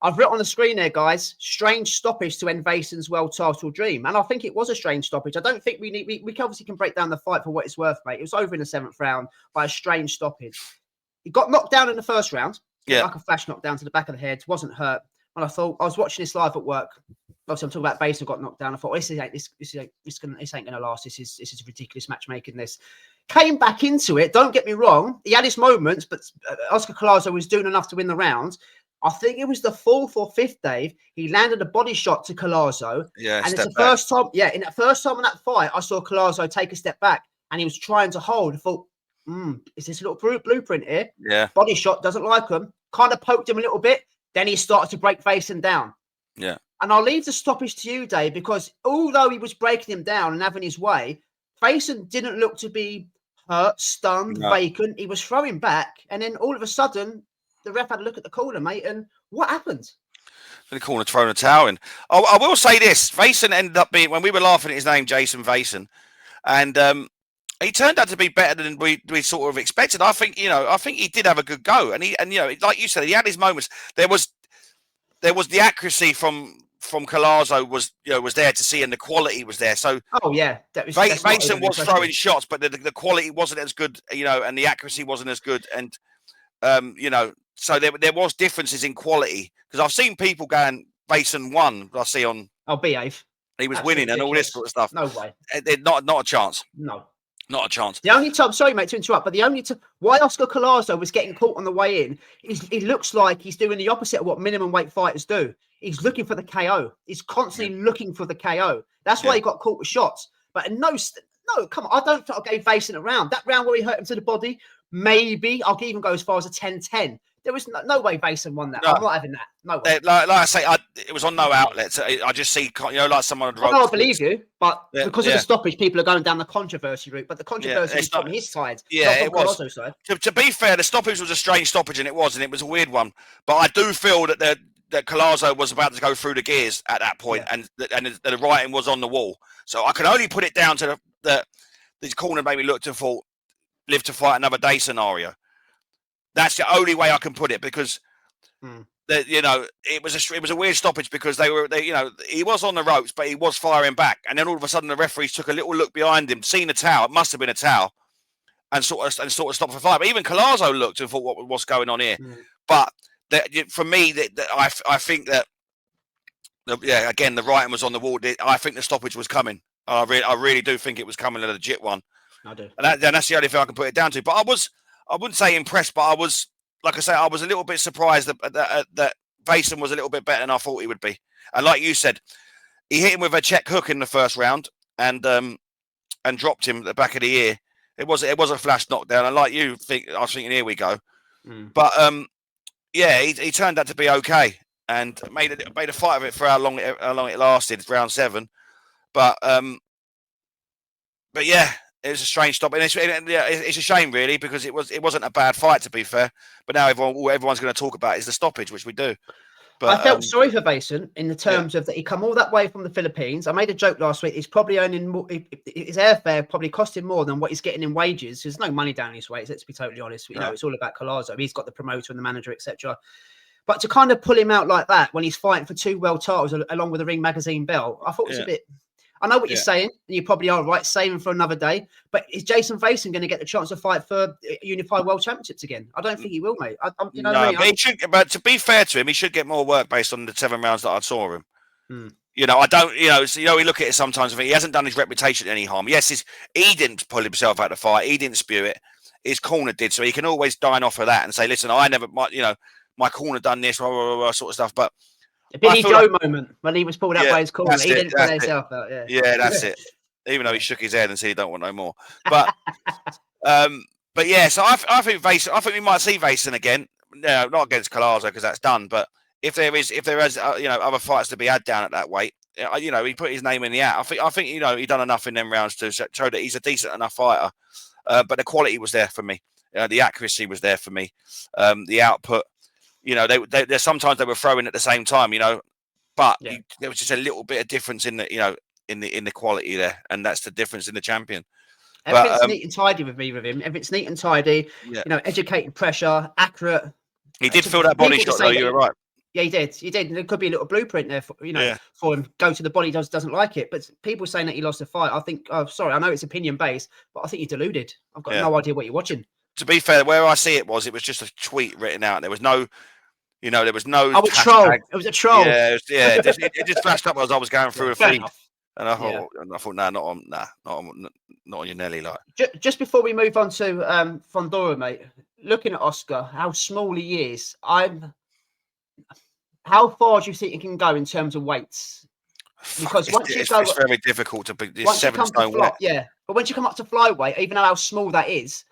I've written on the screen there, guys, strange stoppage to end Vayson's world title dream. And I think it was a strange stoppage. I don't think we obviously can break down the fight for what it's worth, mate. It was over in the 7th round by a strange stoppage. He got knocked down in the 1st round. Yeah, like a flash knockdown to the back of the head, wasn't hurt. And I thought, I was watching this live at work. Obviously, I'm talking about Vayson got knocked down. I thought, this ain't gonna last. This is ridiculous matchmaking. This came back into it. Don't get me wrong, he had his moments, but Oscar Collazo was doing enough to win the round. I think it was the 4th or 5th, Dave. He landed a body shot to Collazo. Yeah, and it's the first time. Yeah, in that first time in that fight, I saw Collazo take a step back, and he was trying to hold. I thought, is this a little blueprint here? Yeah, body shot doesn't like him. Kind of poked him a little bit. Then he started to break Vayson down. Yeah. And I'll leave the stoppage to you, Dave, because although he was breaking him down and having his way, Vayson didn't look to be hurt, stunned, vacant. He was throwing back. And then all of a sudden, the ref had a look at the corner, mate. And what happened? The corner throwing a towel in. I will say this. Vayson ended up being, when we were laughing at his name, Jayson Vaysons, and he turned out to be better than we sort of expected. I think he did have a good go, and like you said, he had his moments. There was the accuracy from Collazo was there to see, and the quality was there. So Vayson was throwing shots, but the quality wasn't as good, and the accuracy wasn't as good, and so there was differences in quality, because I've seen people going Vayson won. I see on behave. He was winning and all this sort of stuff. No way. Not a chance. No. Not a chance. The only time, sorry, mate, to interrupt, but the only time why Oscar Collazo was getting caught on the way in is he looks like he's doing the opposite of what minimum weight fighters do. He's looking for the KO. He's constantly looking for the KO. That's why he got caught with shots. But no, come on. I don't think I gave Vayson a round. That round where he hurt him to the body, maybe I'll even go as far as a 10-10. There was no way Vayson won that. No. I'm not having that. No way. Like I say, it was on no outlets. I just see, like someone. I believe you, but because of the stoppage, people are going down the controversy route. But the controversy is on his side. Yeah, it was. Side. To be fair, the stoppage was a strange stoppage, and it was a weird one. But I do feel that that Collazo was about to go through the gears at that point, and the writing was on the wall. So I can only put it down to the corner made me look to thought, live to fight another day scenario. That's the only way I can put it, because it was a weird stoppage, because he was on the ropes, but he was firing back, and then all of a sudden the referees took a little look behind him, seen a towel, it must have been a towel, and sort of stopped the fight. But even Collazo looked and thought, what's going on here? But for me, I think that again, the writing was on the wall. I think the stoppage was coming. I really do think it was coming, a legit one. I do, and that's the only thing I can put it down to. But I wouldn't say impressed, but I was, like I say, I was a little bit surprised that Vayson was a little bit better than I thought he would be. And like you said, he hit him with a check hook in the first round and dropped him at the back of the ear. It was a flash knockdown. And like you, I was thinking, here we go. But he turned out to be okay and made a fight of it for how long it lasted, round 7. But yeah. It was a strange stop, and it's a shame, really, because it wasn't a bad fight, to be fair. But now everyone's going to talk about is the stoppage, which we do. But I felt sorry for Vayson in the terms of that he come all that way from the Philippines. I made a joke last week. He's probably earning more. His airfare probably cost him more than what he's getting in wages. There's no money down his way. Let's be totally honest. It's all about Collazo. He's got the promoter and the manager, etc. But to kind of pull him out like that when he's fighting for 2 world titles along with a Ring Magazine belt, I thought it was a bit. I know what you're saying, and you probably are right, saving for another day. But is Jayson Vaysons going to get the chance to fight for Unified World Championships again? I don't think he will, mate. But he should. But to be fair to him, he should get more work based on the 7 rounds that I saw him. I don't. We look at it sometimes. I think he hasn't done his reputation any harm. Yes, he didn't pull himself out of the fight. He didn't spew it. His corner did, so he can always dine off of that and say, "Listen, my corner done this, blah, blah, blah, sort of stuff." But a Billy Joe moment when he was pulled out by his corner. He didn't pull himself out. Yeah, that's it. Even though he shook his head and said he don't want no more. But yeah, so I think Vayson. I think we might see Vayson again. No, not against Collazo because that's done. But if there is other fights to be had down at that weight, he put his name in the hat. I think he done enough in them rounds to show that he's a decent enough fighter. But the quality was there for me. The accuracy was there for me. The output. They sometimes they were throwing at the same time, but there was just a little bit of difference in the, in the quality there, and that's the difference in the champion. Everything's neat and tidy with him. Everything's neat and tidy. Educated pressure, accurate. He did feel that body shot, though. You were right. Yeah, he did. There could be a little blueprint there for for him. Go to the body, doesn't like it. But people saying that he lost the fight, I think. Oh, sorry, I know it's opinion based, but I think you're deluded. I've got no idea what you're watching. To be fair, where I see it was just a tweet written out. There was no. There was no. Oh, a troll. It was a troll. Yeah, it just flashed up as I was going through a feed, and I thought, not on your Nelly, like. Just before we move on to Fundora, mate, looking at Oscar, how small he is, how far do you think he can go in terms of weights? Because it's very difficult to be 7 stone weight. Yeah, but once you come up to flyweight, even though how small that is,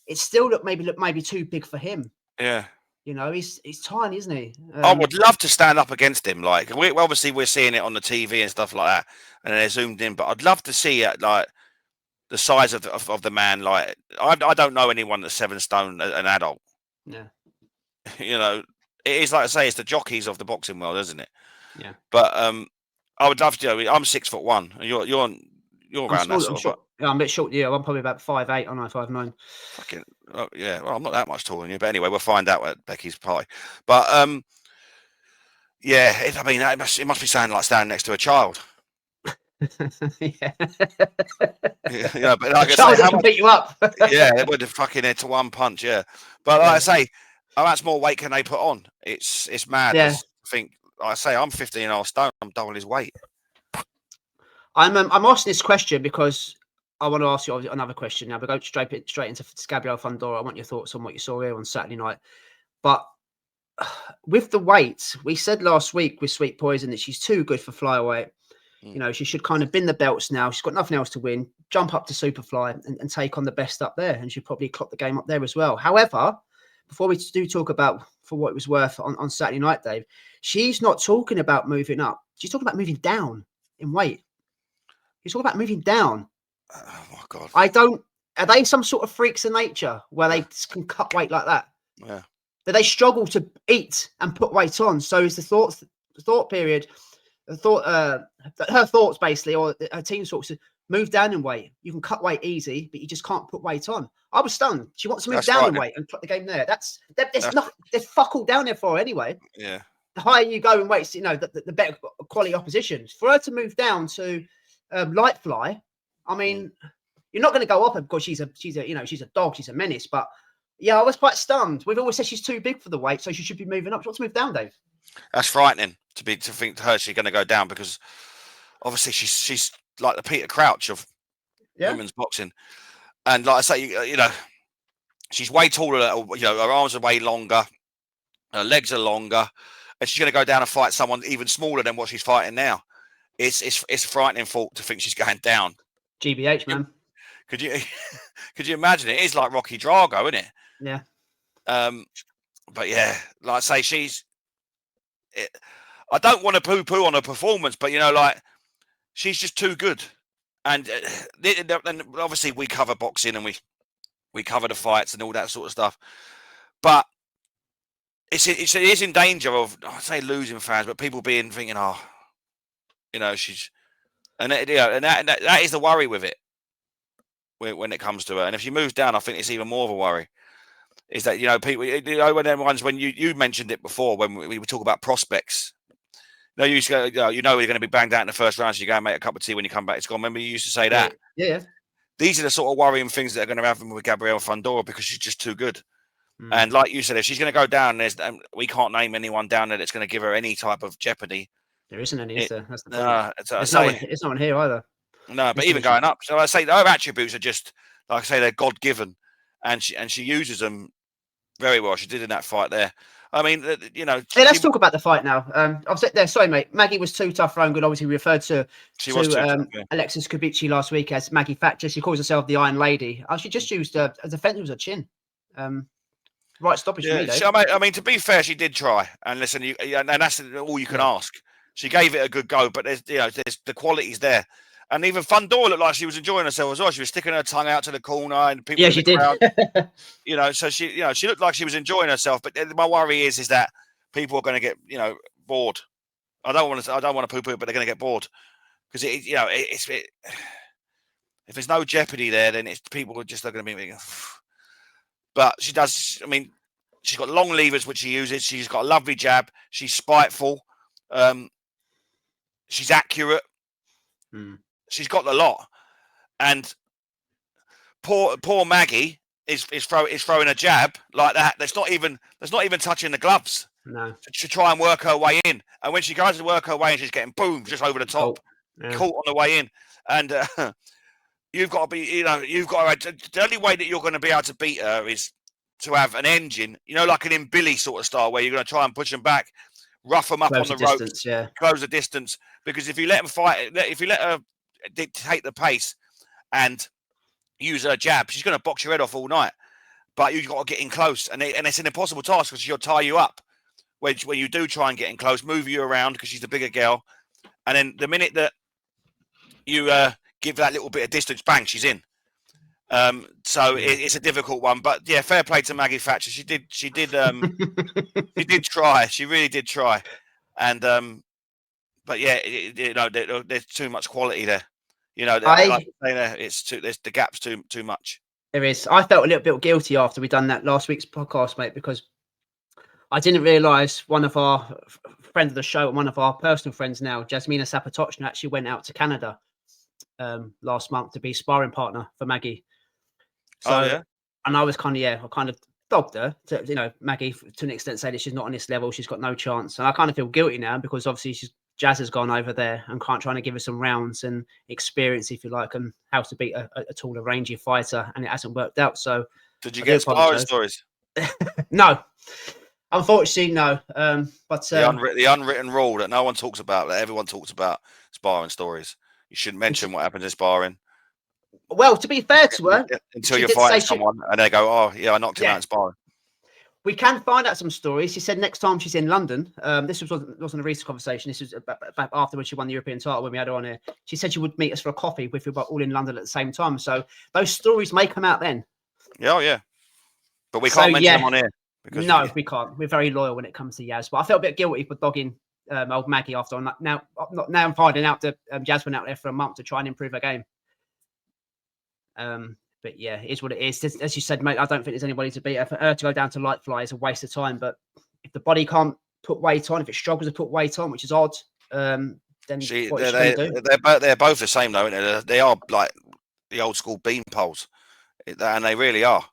it still look maybe too big for him. Yeah. He's tiny, isn't he? I would love to stand up against him. Like, obviously we're seeing it on the TV and stuff like that, and they're zoomed in. But I'd love to see it, like the size of the man. Like, I don't know anyone that's 7 stone, an adult. Yeah. It is like I say, it's the jockeys of the boxing world, isn't it? Yeah. But I would love to. I'm 6'1". You're around that sort of. Yeah, I'm a bit short. Yeah, I'm probably about 5'8", aren't I? 5'9". Fucking yeah. Well, I'm not that much taller than you, but anyway, we'll find out at Becky's party. But yeah, I mean, it must be sounding like standing next to a child. Yeah. Yeah, but like I say, Child that can beat you up. Yeah, they would have fucking head to one punch. Yeah, but like I say, how much more weight can they put on? It's mad. Yeah. I think, like I say, I'm 15.5 stone. I'm double his weight. I'm asking this question because I want to ask you another question now. We go straight into Gabriella Fundora. I want your thoughts on what you saw here on Saturday night. But with the weight, we said last week with Sweet Poison that she's too good for flyweight. You know, she should kind of bin the belts now. She's got nothing else to win. Jump up to Superfly and take on the best up there. And she'd probably clock the game up there as well. However, before we do talk about for what it was worth on Saturday night, Dave, she's not talking about moving up. She's talking about moving down in weight. She's talking about moving down. Oh, my God. Are they some sort of freaks of nature where they can cut weight like that? Yeah. Do they struggle to eat and put weight on? So is the thought period... her thoughts basically, or her team's thoughts, move down in weight. You can cut weight easy, but you just can't put weight on. I was stunned. She wants to move down in weight and put the game there. There's fuck all down there for her anyway. Yeah. The higher you go in weights, you know, the better quality opposition. For her to move down to light fly, I mean, you're not going to go up because she's a dog, she's a menace. But yeah, I was quite stunned. We've always said she's too big for the weight, so she should be moving up. She wants to move down, Dave. That's frightening to think to her she's going to go down, because obviously she's like the Peter Crouch of women's boxing, and like I say, you know, she's way taller. You know, her arms are way longer, her legs are longer, and she's going to go down and fight someone even smaller than what she's fighting now. It's frightening thought to think she's going down. GBH, man. Could you imagine it? It is like Rocky Drago, isn't it? Yeah. But yeah, like I say, I don't want to poo-poo on her performance, but you know, like, she's just too good. And obviously we cover boxing and we cover the fights and all that sort of stuff. But it is in danger of, I say losing fans, but people thinking, oh, you know, she's, and that is the worry with it when it comes to her. And if she moves down, I think it's even more of a worry. Is that, you know, people, you know, when you mentioned it before, when we talk about prospects. No, you used to go, you know, you're going to be banged out in the first round, so you go and make a cup of tea when you come back. It's gone. Remember, you used to say that. Yeah. These are the sort of worrying things that are going to happen with Gabriella Fundora, because she's just too good. And like you said, if she's going to go down, we can't name anyone down there that's going to give her any type of jeopardy. There isn't any, is there? That's the point. There's no one here either. No, but even going up. So I say her attributes are just, like I say, they're God given, and she uses them very well. She did in that fight there. I mean, you know. Hey, let's talk about the fight now. I've said there. Sorry, mate. Maggie was too tough for her own good. Obviously, we referred to Alexis Kubici last week as Maggie Thatcher. She calls herself the Iron Lady. She just used a defense with her chin. Right stoppage for me, Dave. I mean, to be fair, she did try. And listen, and that's all you can ask. She gave it a good go, but there's the qualities there. And even Fundora looked like she was enjoying herself as well. She was sticking her tongue out to the corner, and people. Yeah, she did. You know, so she looked like she was enjoying herself. But my worry is that people are going to get, you know, bored. I don't want to poo-poo, but they're going to get bored, because if there's no jeopardy there, then people are just going to be thinking. But she does. I mean, she's got long levers which she uses. She's got a lovely jab. She's spiteful. She's accurate. She's got the lot, and poor Maggie is throwing a jab like that. That's not even touching the gloves. No, to try and work her way in. And when she goes to work her way in, she's getting boom just over the top, caught on the way in. And you've got to be, the only way that you're going to be able to beat her is to have an engine, you know, like an in Billy sort of style, where you're going to try and push them back, rough them up on the ropes, close the distance. Because if you let them fight, if you let her dictate the pace and use her jab, she's going to box your head off all night. But you've got to get in close, and it's an impossible task, because she'll tie you up when you do try and get in close, move you around, because she's the bigger girl. And then the minute that you give that little bit of distance, bang, she's in. So it's a difficult one, but yeah, fair play to Maggie Thatcher. She did she did try. She really did try. And but yeah, there's too much quality there. You know, I it's the gap's too much. There is. I felt a little bit guilty after we done that last week's podcast, mate, because I didn't realise one of our friends of the show and one of our personal friends now, Jasmina Sapatochna, actually went out to Canada last month to be sparring partner for Maggie. So, and I was kind of dogged her to, Maggie to an extent, saying that she's not on this level, she's got no chance. And I kind of feel guilty now because obviously Jazz has gone over there and trying to give her some rounds and experience, if you like, and how to beat a taller, rangy fighter, and it hasn't worked out. So, did you get sparring stories? No, unfortunately, no. But the unwritten rule that no one talks about, that everyone talks about, sparring stories. You shouldn't mention what happens in sparring. Well, to be fair to her, until you're fighting someone and they go, "Oh, yeah, I knocked him out in sparring." We can find out some stories. She said next time she's in London, this wasn't a recent conversation. This was back after when she won the European title, when we had her on here. She said she would meet us for a coffee if we were all in London at the same time. So those stories may come out then. Yeah. But we can't mention them on here. No, we can't. We're very loyal when it comes to Yaz. But I felt a bit guilty for dogging old Maggie after. Now I'm finding out that Jazz went out there for a month to try and improve her game. But yeah, it is what it is. As you said, mate, I don't think there's anybody to beat her. For her to go down to light fly is a waste of time. But if the body can't put weight on, if it struggles to put weight on, which is odd, then what is she going to do? They're both the same, though, aren't they? They are like the old school bean poles, and they really are.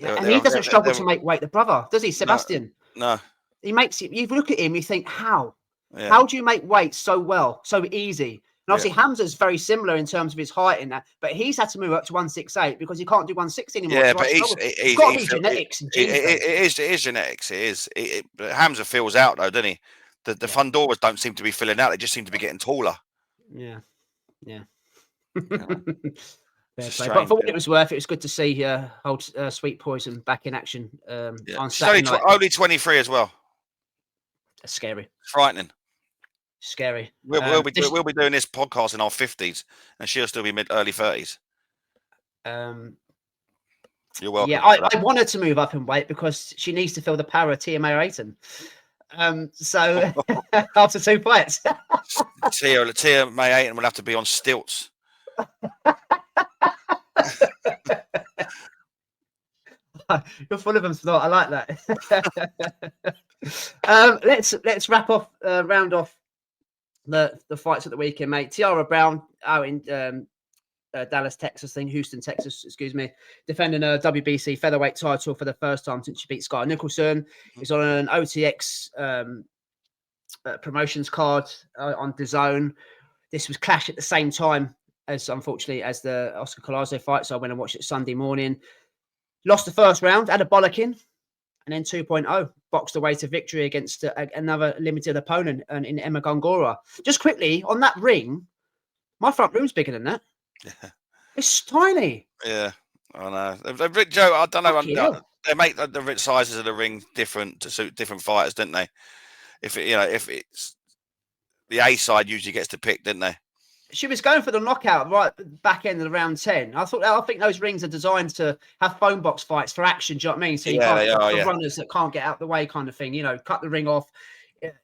And he doesn't struggle to make weight, the brother, does he, Sebastian? No. He makes it. You look at him, you think, how? Yeah. How do you make weight so well, so easy? And obviously, Hamza's very similar in terms of his height in that, but he's had to move up to 168 because he can't do 160 anymore. Yeah, but he's got to be genetics and genes. It is genetics. It is. But Hamza fills out, though, doesn't he? The Fundoras don't seem to be filling out. They just seem to be getting taller. Yeah. But for what it was worth, it was good to see old Sweet Poison back in action on Saturday night. Only 23 as well. That's scary. Frightening. Scary. We'll be doing this podcast in our 50s, and she'll still be early 30s. You're welcome. Yeah, I want her to move up in weight because she needs to feel the power of Tia Ayton. So after 2 fights, Tia Ayton will have to be on stilts. You're full of them, Snort. I like that. Let's wrap off, round off the fights at the weekend, mate. Tiara Brown out in Houston, Texas, excuse me, defending a WBC featherweight title for the first time since she beat Sky Nicholson. He's on an OTX promotions card on DAZN. This was clash at the same time as, unfortunately, as the Oscar Collazo fight, so I went and watched it Sunday morning. Lost the first round, had a bollocking, and then 2.0 boxed away to victory against another limited opponent in Emma Gongora. Just quickly, on that ring, my front room's bigger than that. Yeah. It's tiny. Yeah, I know. Joe, I don't know. They make the sizes of the ring different to suit different fighters, don't they? If it's the A side usually gets to pick, didn't they? She was going for the knockout right back end of round 10. I think those rings are designed to have phone box fights for action. Do you know what I mean? So you can't runners that can't get out the way, kind of thing. Cut the ring off,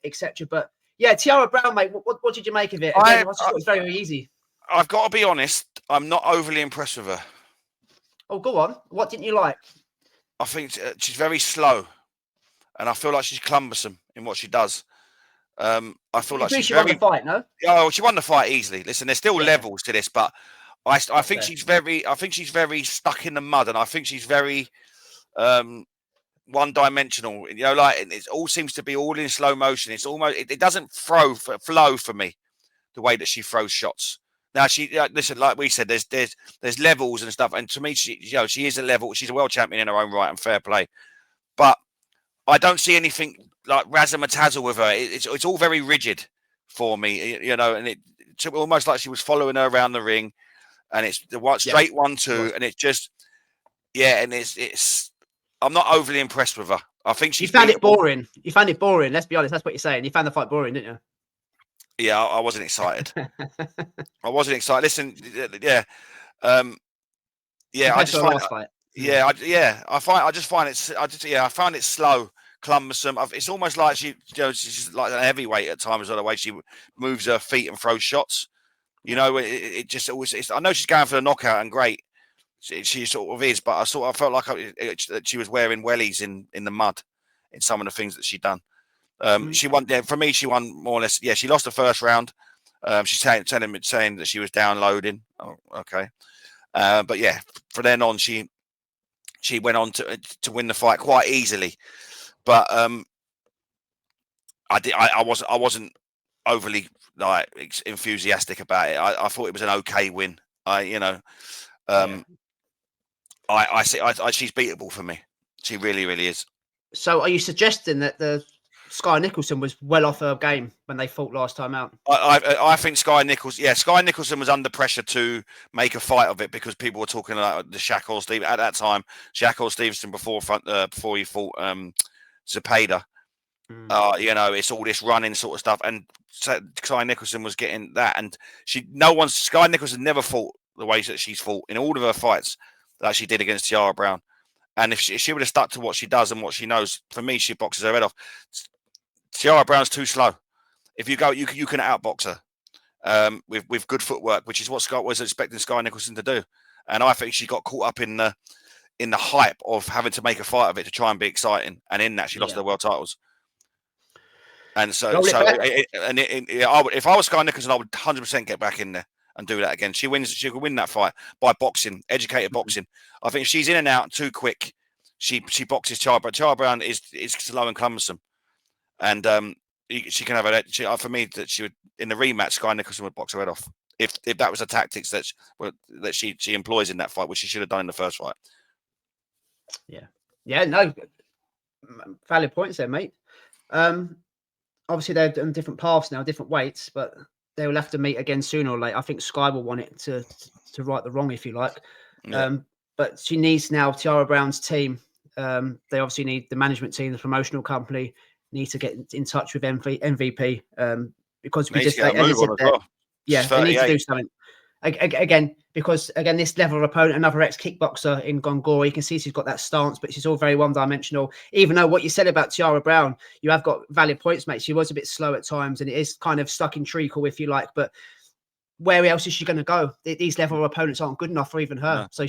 etc. But yeah, Tiara Brown, mate. What did you make of it? Again, I just thought it was very, very easy. I've got to be honest. I'm not overly impressed with her. Oh, go on. What didn't you like? I think she's very slow, and I feel like she's cumbersome in what she does. I feel like she won the fight, no? Oh, she won the fight easily. Listen, there's still levels to this, but I think she's very stuck in the mud, and I think she's very one-dimensional. It all seems to be all in slow motion. It's almost it doesn't flow for me the way that she throws shots. Now listen, like we said, there's levels and stuff, and to me, she is a level. She's a world champion in her own right, and fair play, but I don't see anything like razzmatazz with her. It's all very rigid for me, and it's almost like she was following her around the ring, and it's the straight 1-2, and it's just, and it's. I'm not overly impressed with her. I think you found it boring. You found it boring. Let's be honest. That's what you're saying. You found the fight boring, didn't you? Yeah, I wasn't excited. I wasn't excited. Listen, I just find fight. I just find it. I find it slow, cumbersome. It's almost like she's like a heavyweight at times, or the way she moves her feet and throws shots. You know, it just always. I know she's going for the knockout, and great, she sort of is. But I felt like that she was wearing wellies in the mud in some of the things that she'd done. She won. Yeah, for me, she won more or less. Yeah, she lost the first round. She's saying that she was downloading. Oh, okay. But yeah, from then on, she went on to win the fight quite easily. But I wasn't overly like enthusiastic about it. I thought it was an okay win. I see. She's beatable for me. She really, really is. So, are you suggesting that the Sky Nicholson was well off her game when they fought last time out? I think Sky Nicholson was under pressure to make a fight of it because people were talking about the Shakur Stevenson at that time. Shakur Stevenson before he fought Zepeda. It's all this running sort of stuff, and Sky Nicholson was getting that, and Sky Nicholson never fought the way that she's fought in all of her fights that she did against Tiara Brown. And if she would have stuck to what she does and what she knows, for me, she boxes her head off. Tiara Brown's too slow. If you go, you can outbox her with good footwork, which is what Scott was expecting Sky Nicholson to do. And I think she got caught up in the hype of having to make a fight of it to try and be exciting. And in that, she lost her world titles. And if I was Sky Nicholson, I would 100% get back in there and do that again. She could win that fight by boxing, educated boxing. I think if she's in and out too quick, she boxes Tiara Brown. Tiara Brown is slow and cumbersome, and she can have a. For me, that she would in the rematch, Sky Nicholson would box her head off if that was the tactics that she employs in that fight, which she should have done in the first fight. Yeah, no, valid points there, mate. Obviously they're on different paths now, different weights, but they will have to meet again sooner or later. I think Sky will want it to right the wrong, if you like. Yeah. But she needs now Tiara Brown's team. They obviously need the management team, the promotional company, need to get in touch with MVP because we just they need to do something. Again, because this level of opponent, another ex-kickboxer in Gongora, you can see she's got that stance, but she's all very one-dimensional. Even though what you said about Tiara Brown, you have got valid points, mate. She was a bit slow at times, and it is kind of stuck in treacle, if you like. But where else is she going to go? These level of opponents aren't good enough for even her. No. So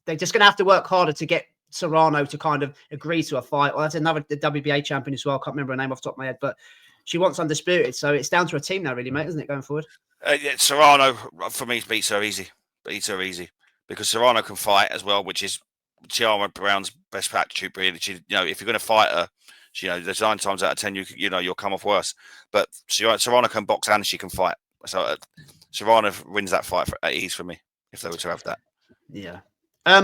they're just going to have to work harder to get Serrano to kind of agree to a fight. Or that's another the WBA champion as well. I can't remember her name off the top of my head, but she wants undisputed. So it's down to her team now, really, mate, isn't it, going forward? Serrano, for me, beats her easy. Because Serrano can fight as well, which is Tiara Brown's best attribute. Really, if you're going to fight her, there's 9 times out of 10 you'll come off worse. But Serrano can box and she can fight. So Serrano wins that fight at ease for me if they were to have that. Yeah.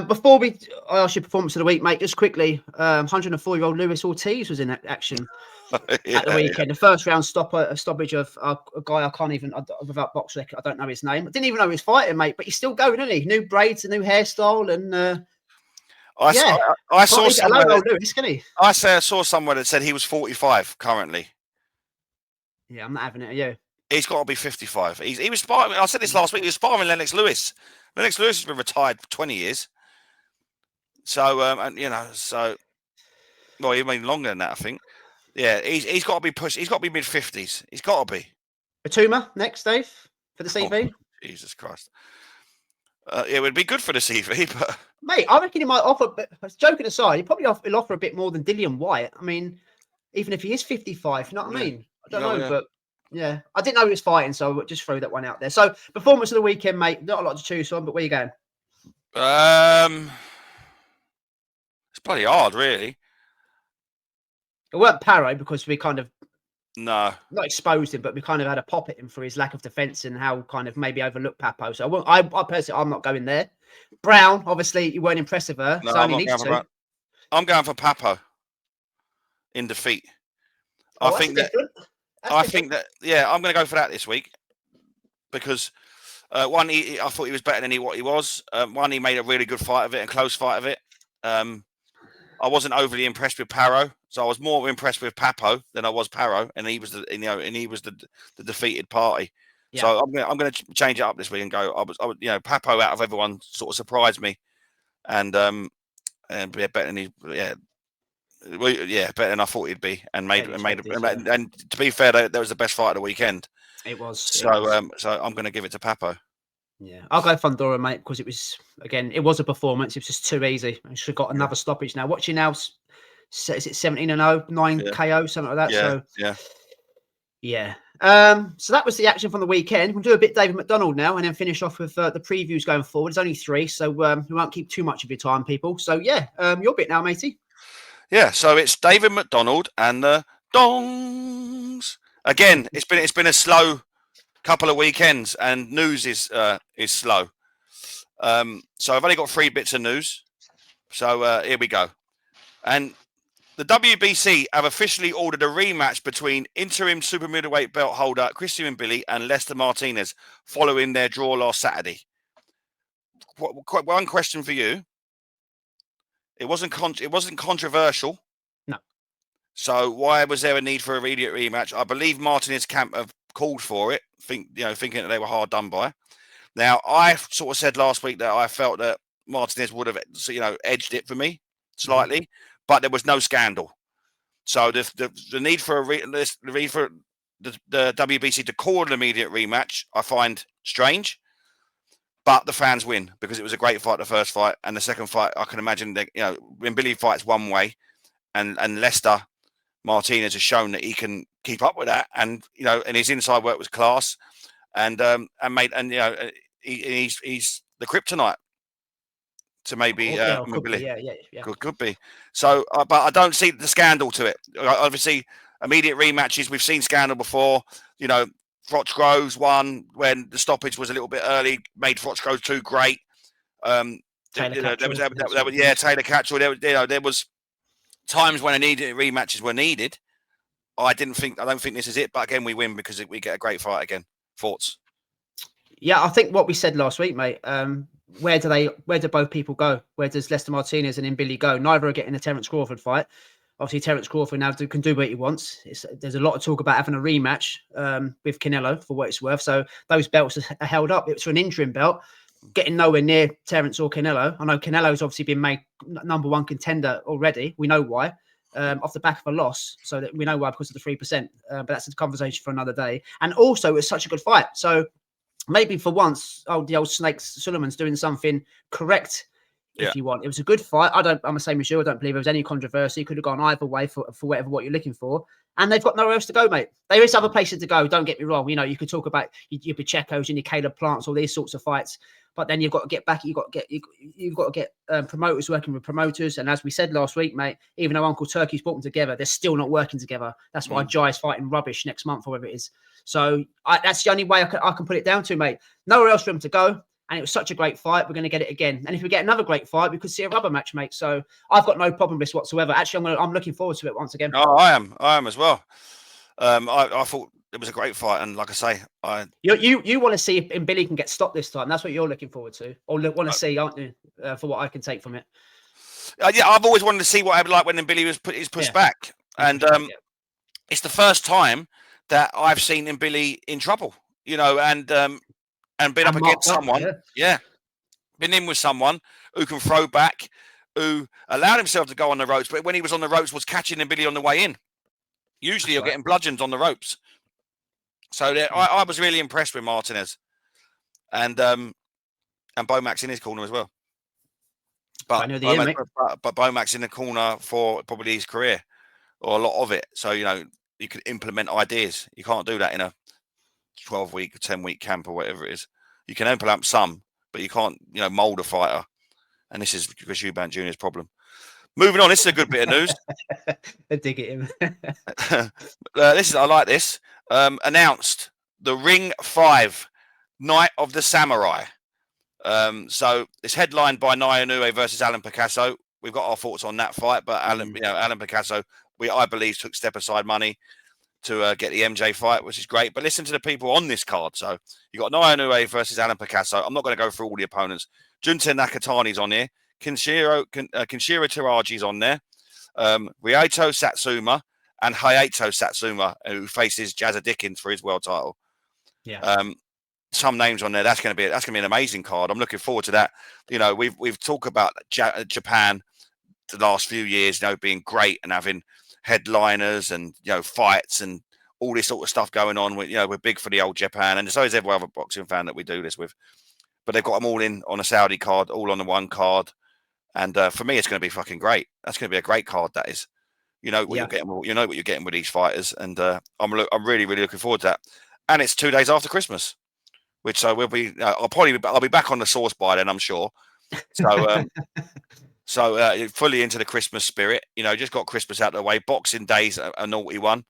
Before I ask your performance of the week, mate, just quickly, 104-year-old Luis Ortiz was in action at the weekend. Yeah. The first round stoppage of a guy I can't even, without box record, I don't know his name. I didn't even know he was fighting, mate, but he's still going, isn't he? New braids, a new hairstyle, and I saw somewhere Lewis, can he? I saw somewhere that said he was 45 currently. Yeah, I'm not having it. Are you? He's got to be 55. He was sparring. I said this last week. He was sparring Lennox Lewis. Lennox Lewis has been retired for 20 years. So, well, even longer than that, I think. Yeah, he's got to be pushed. He's got to be mid-50s. He's got to be. Batuma next, Dave, for the CV. Oh, Jesus Christ. It would be good for the CV, but mate, I reckon he might offer. Joking aside, he'll offer a bit more than Dillian White. I mean, even if he is 55, you know what I mean? I don't know, but. Yeah, I didn't know he was fighting, so I'll just throw that one out there. So, performance of the weekend, mate. Not a lot to choose from, but where you going? It's bloody hard, really. It weren't Paro because we kind of not exposed him, but we kind of had a pop at him for his lack of defence and how kind of maybe overlooked Papo. So I personally, I'm not going there. Brown, obviously, you weren't impressed with her. No, so I'm going for Papo in defeat. Oh, I think that. I'm going to go for that this week because one, I thought he was better than what he was. One, he made a really good fight of it and close fight of it. I wasn't overly impressed with Paro, so I was more impressed with Papo than I was Paro, and he was the defeated party. Yeah. So I'm going to change it up this week and go. I was Papo out of everyone sort of surprised me, and better than he better than I thought he'd be, and to be fair, that was the best fight of the weekend. It was. So, I'm going to give it to Papo. Yeah, I'll go Fundora, mate, because it was it was a performance. It was just too easy. I should have got another stoppage now. Watching now, is it 17-0, 9 KO, something like that. So yeah. So that was the action from the weekend. We'll do a bit David McDonald now, and then finish off with the previews going forward. It's only 3, so we won't keep too much of your time, people. So yeah, your bit now, matey. Yeah, so it's David McDonald and the Dongs. Again, it's been a slow couple of weekends, and news is slow. So I've only got 3 bits of news. So here we go. And the WBC have officially ordered a rematch between interim super middleweight belt holder Christian Mbilli and Lester Martinez following their draw last Saturday. One question for you. It wasn't controversial. No. So why was there a need for a immediate rematch? I believe Martinez camp have called for it, thinking that they were hard done by. Now, I sort of said last week that I felt that Martinez would have, edged it for me slightly, but there was no scandal. So the need for the WBC to call an immediate rematch, I find strange. But the fans win because it was a great fight, the first fight, and the second fight. I can imagine that when Billy fights one way, and Lester Martinez has shown that he can keep up with that, and and his inside work was class, and he's the kryptonite to maybe Billy. Yeah. Could be. So, but I don't see the scandal to it. Obviously, immediate rematches. We've seen scandal before. Froch Groves won when the stoppage was a little bit early, made Froch Groves 2 great. Taylor Catchell. There was times when immediate rematches were needed. I don't think this is it, but again, we win because we get a great fight again. Thoughts? Yeah, I think what we said last week, mate. Where do both people go? Where does Lester Martinez and Mbilli go? Neither are getting a Terence Crawford fight. Obviously, Terence Crawford now can do what he wants. There's a lot of talk about having a rematch with Canelo for what it's worth. So those belts are held up. It's for an interim belt, getting nowhere near Terence or Canelo. I know Canelo's obviously been made number 1 contender already. We know why, off the back of a loss. So that we know why, because of the 3%. But that's a conversation for another day. And also, it's such a good fight. So maybe for once, the old Snake Solomon's doing something correct. If you want, it was a good fight. I'm the same as you. I don't believe there was any controversy. It could have gone either way for whatever what you're looking for. And they've got nowhere else to go, mate. There is other places to go. Don't get me wrong. You could talk about your Pacheco's and your Caleb Plants, all these sorts of fights. But then you've got to get back. You've got to get promoters working with promoters. And as we said last week, mate, even though Uncle Turkey's brought them together, they're still not working together. That's why Jai's fighting rubbish next month or whatever it is. So that's the only way I can put it down to, mate. Nowhere else for him to go. And it was such a great fight. We're going to get it again. And if we get another great fight, we could see a rubber match, mate. So I've got no problem with this whatsoever. Actually, I'm looking forward to it once again. Oh, I am as well. I thought it was a great fight, and like I say, you want to see if Mbilli can get stopped this time. That's what you're looking forward to, or want to see, aren't you? For what I can take from it. Yeah, I've always wanted to see what it would like when Mbilli was pushed back, and it's the first time that I've seen Mbilli in trouble. And been up against someone, been in with someone who can throw back, who allowed himself to go on the ropes, but when he was on the ropes, was catching Mbilli on the way in. Usually, you're getting bludgeons on the ropes. So I was really impressed with Martinez, and Bomax in his corner as well. But Bomax in the corner for probably his career, or a lot of it. So you can implement ideas. You can't do that in a 12-week, 10-week camp or whatever it is. You can implement some, but you can't, mold a fighter. And this is because Eubank Jr.'s problem. Moving on, this is a good bit of news. I dig it in. I like this. Announced the Ring 5 Night of the Samurai. So it's headlined by Nia Inoue versus Alan Picasso. We've got our thoughts on that fight, but Alan Picasso, I believe, took step aside money to get the MJ fight, which is great. But listen to the people on this card. So you got Nia Inoue versus Alan Picasso. I'm not going to go through all the opponents. Junta Nakatani's on here. Kenshiro Taraji's on there. Ryoto Satsuma and Hayato Satsuma, who faces Jazza Dickens for his world title. Yeah. Some names on there. That's going to be an amazing card. I'm looking forward to that. We've talked about Japan the last few years, being great and having headliners and fights and all this sort of stuff going on. We're big for the old Japan, and so is every other boxing fan that we do this with. But they've got them all in on a Saudi card, all on the one card. And for me, it's going to be fucking great. That's going to be a great card. That is, you're getting. You know what you're getting with these fighters, and I'm really, really looking forward to that. And it's 2 days after Christmas, which so we'll be. I'll be back on the sauce by then, I'm sure. So, fully into the Christmas spirit. Just got Christmas out of the way. Boxing Day's a naughty one.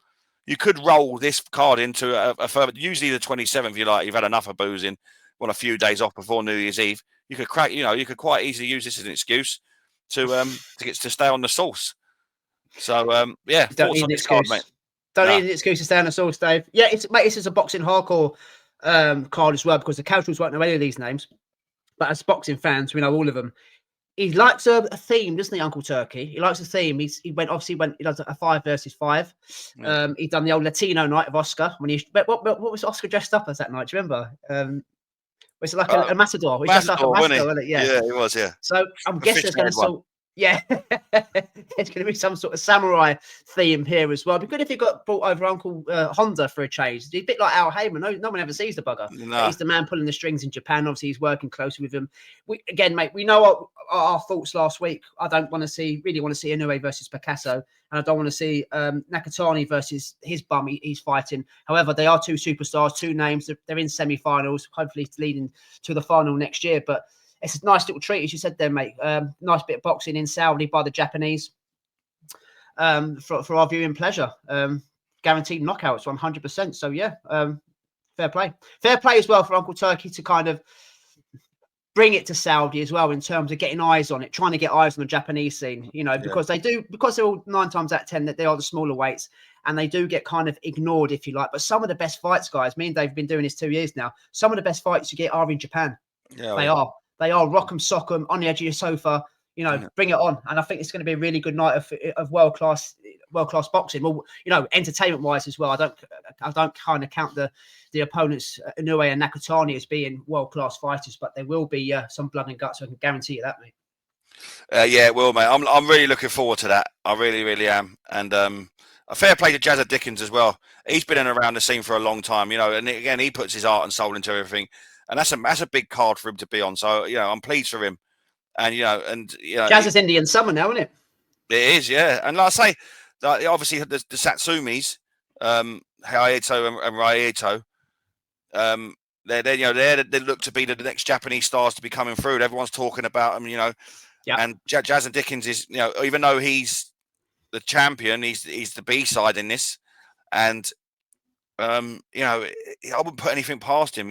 You could roll this card into a further. Usually the 27th, you've had enough of boozing. Want a few days off before New Year's Eve. You could you could quite easily use this as an excuse to stay on the sauce. So yeah, don't need an excuse, mate. Don't need an excuse to stay on the sauce, Dave. Yeah, this is a boxing hardcore card as well, because the casuals won't know any of these names, but as boxing fans, we know all of them. He likes a theme, doesn't he, Uncle Turkey? He likes a theme. He does a 5 versus 5. Yeah. He's done the old Latino night of Oscar. What was Oscar dressed up as that night? Do you remember? Was it like a matador? Matador, wasn't he? Yeah, he was. Yeah. So I'm guessing it's going to it's going to be some sort of samurai theme here as well. It'd be good if he got brought over Uncle Honda for a change. He's a bit like Al Heyman. No one ever sees the bugger. No. He's the man pulling the strings in Japan. Obviously, he's working closely with him. Mate, we know our thoughts last week. I don't want to really want to see Inoue versus Picasso, and I don't want to see Nakatani versus his bum he's fighting. However, they are two superstars, two names. They're in semi-finals, hopefully leading to the final next year. But it's a nice little treat, as you said there, mate. Nice bit of boxing in Saudi by the Japanese for our viewing pleasure. Guaranteed knockouts, 100%. So, yeah, fair play. Fair play as well for Uncle Turkey to kind of bring it to Saudi as well in terms of getting eyes on it, trying to get eyes on the Japanese scene, because they're all 9 times out of 10 that they are the smaller weights, and they do get kind of ignored, if you like. But some of the best fights, guys, me and Dave have been doing this 2 years now. Some of the best fights you get are in Japan. Yeah, they are. They are rock 'em, sock 'em, on the edge of your sofa, bring it on. And I think it's going to be a really good night of world-class boxing. Well, entertainment-wise as well. I don't kind of count the opponents, Inoue and Nakatani, as being world-class fighters, but there will be some blood and guts. So I can guarantee you that, mate. Yeah, it will, mate. I'm really looking forward to that. I really, really am. And a fair play to Jazza Dickens as well. He's been in and around the scene for a long time, and again, he puts his heart and soul into everything. And that's a big card for him to be on. So, I'm pleased for him. And, Jazz's Indian summer now, isn't it? It is, yeah. And like I say, obviously the Satsumis, Hayato and Ryato, they look to be the next Japanese stars to be coming through. Everyone's talking about them, Yeah. And Jazz and Dickens is, even though he's the champion, he's the B-side in this. And, I wouldn't put anything past him,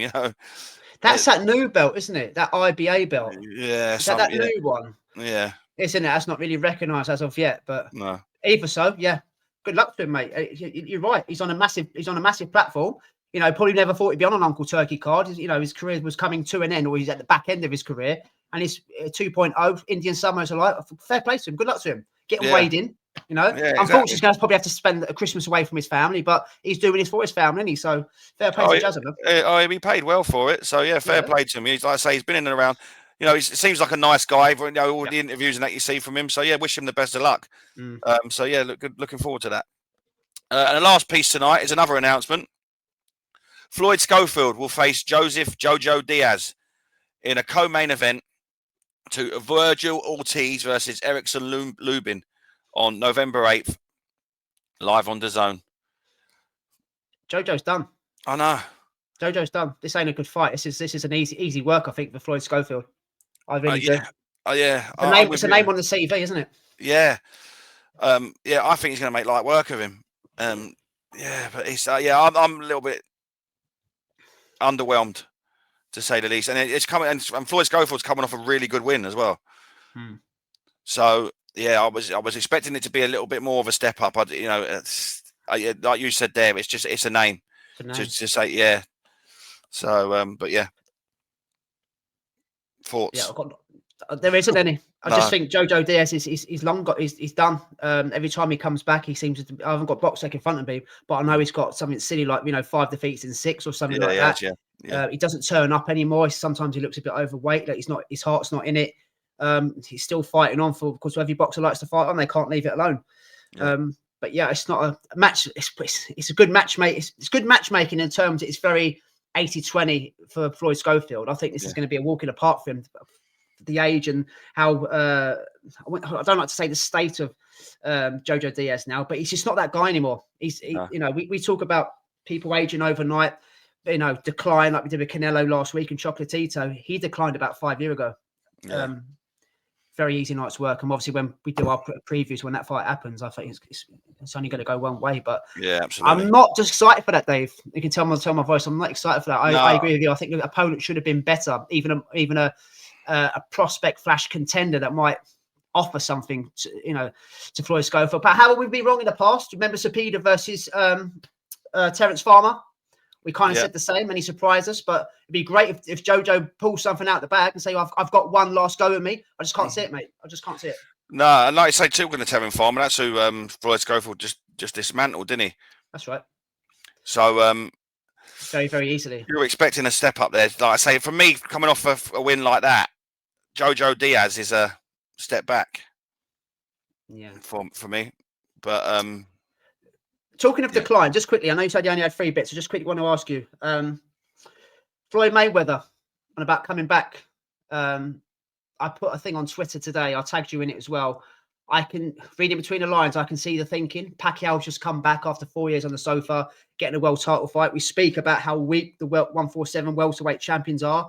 That's that new belt, isn't it? That IBA belt. Yeah. Is that new one? Yeah. Isn't it? That's not really recognised as of yet, but no. Either so, yeah. Good luck to him, mate. You're right. He's on a massive platform. Probably never thought he'd be on an Uncle Turkey card. His career was coming to an end, or he's at the back end of his career. And he's 2.0 Indian summers alike. Fair play to him. Good luck to him. Get him weighed in. Unfortunately, he's going to probably have to spend a Christmas away from his family, but he's doing this for his family, isn't he? So fair play to Jazza. He paid well for it. So yeah, fair play to him. He's, like I say, he's been in and around. He seems like a nice guy. All the interviews and that you see from him. So yeah, wish him the best of luck. So yeah, looking forward to that. And the last piece tonight is another announcement. Floyd Schofield will face Joseph Jojo Diaz in a co-main event to Virgil Ortiz versus Erickson Lubin on November 8th, live on DAZN. Jojo's done. I know. Jojo's done. This ain't a good fight. This is an easy work, I think, for Floyd Schofield. I really do. Yeah. It's a name on the CV, isn't it? Yeah. I think he's going to make light work of him. But he's I'm a little bit underwhelmed, to say the least. And it's coming, and Floyd Schofield's coming off a really good win as well. So yeah, I was expecting it to be a little bit more of a step up. Like you said there, it's a name. To say, yeah. So, but yeah. Thoughts? Yeah, there isn't any. I just think Jojo Diaz he's long got he's done. Every time he comes back, he seems to. I haven't got Boxrec in front of me, but I know he's got something silly like 5 defeats in 6 or something like that. Yeah. He doesn't turn up anymore. Sometimes he looks a bit overweight. Like his heart's not in it. He's still fighting on because every boxer likes to fight on. They can't leave it alone. Yeah. But yeah, it's not a match. It's a good match, mate. It's good matchmaking in terms it's very 80-20 for Floyd Schofield. I think this is going to be a walk in the park for him. The age and how I don't like to say the state of Jojo Diaz now, but he's just not that guy anymore. You know, we talk about people aging overnight, you know, decline like we did with Canelo last week and Chocolatito. He declined about 5 years ago. Yeah. Very easy night's work. And obviously when we do our previews, when that fight happens, I think it's only going to go one way. But yeah, absolutely. I'm not just excited for that, Dave. You can tell my voice. I'm not excited for that. I agree with you. I think the opponent should have been better. Even a prospect flash contender that might offer something to, you know, to Floyd Schofield. But how would we be wrong in the past? Remember Cepeda versus Terence Farmer? We kind of said the same and he surprised us, but it'd be great if Jojo pulls something out of the bag and say, I've got one last go at me. I just can't see it, mate. I just can't see it. No, and like I say, too, going to Terence Farmer. That's who Floyd Schofield just dismantled, didn't he? That's right. So very, very easily. You were expecting a step up there. Like I say, for me, coming off a win like that, Jojo Diaz is a step back. Yeah. For me. But talking of decline, just quickly, I know you said you only had 3 bits, so just quickly want to ask you. Floyd Mayweather, and about coming back. I put a thing on Twitter today. I tagged you in it as well. I can read in between the lines. I can see the thinking. Pacquiao's just come back after 4 years on the sofa, getting a world title fight. We speak about how weak the 147 welterweight champions are.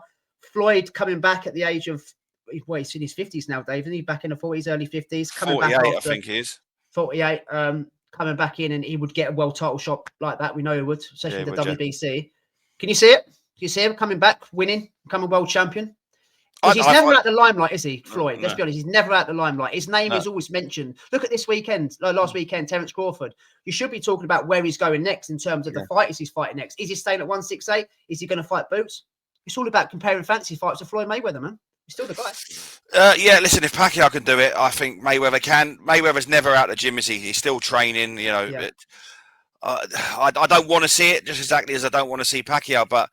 Floyd coming back at the age of, well, he's in his 50s now, Dave, isn't he? Back in the 40s, early 50s. Coming 48, back after, I think he is. 48. Coming back in, and he would get a world title shot like that. We know he would, especially the WBC. Can you see it? Can you see him coming back, winning, becoming world champion? Because he's never out the limelight, is he, Floyd? Let's be honest, he's never out the limelight. His name is always mentioned. Look at this weekend, last weekend, Terence Crawford. You should be talking about where he's going next in terms of the fighters he's fighting next. Is he staying at 168? Is he going to fight Boots? It's all about comparing fantasy fights to Floyd Mayweather, man. He's still the guy. Yeah, listen, if Pacquiao can do it, I think Mayweather can. Mayweather's never out the gym, is he? He's still training, you know. Yeah. I don't want to see it just exactly as I don't want to see Pacquiao, but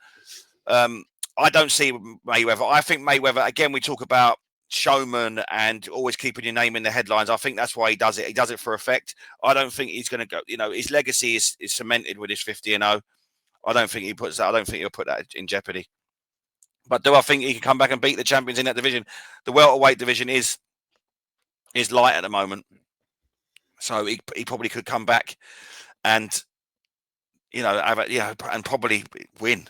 I don't see Mayweather. I think Mayweather, again, we talk about showman and always keeping your name in the headlines. I think that's why he does it. He does it for effect. I don't think he's going to go, you know, his legacy is cemented with his 50-0. I don't think he'll put that in jeopardy. But do I think he can come back and beat the champions in that division? The welterweight division is light at the moment. So he probably could come back and, you know, and probably win.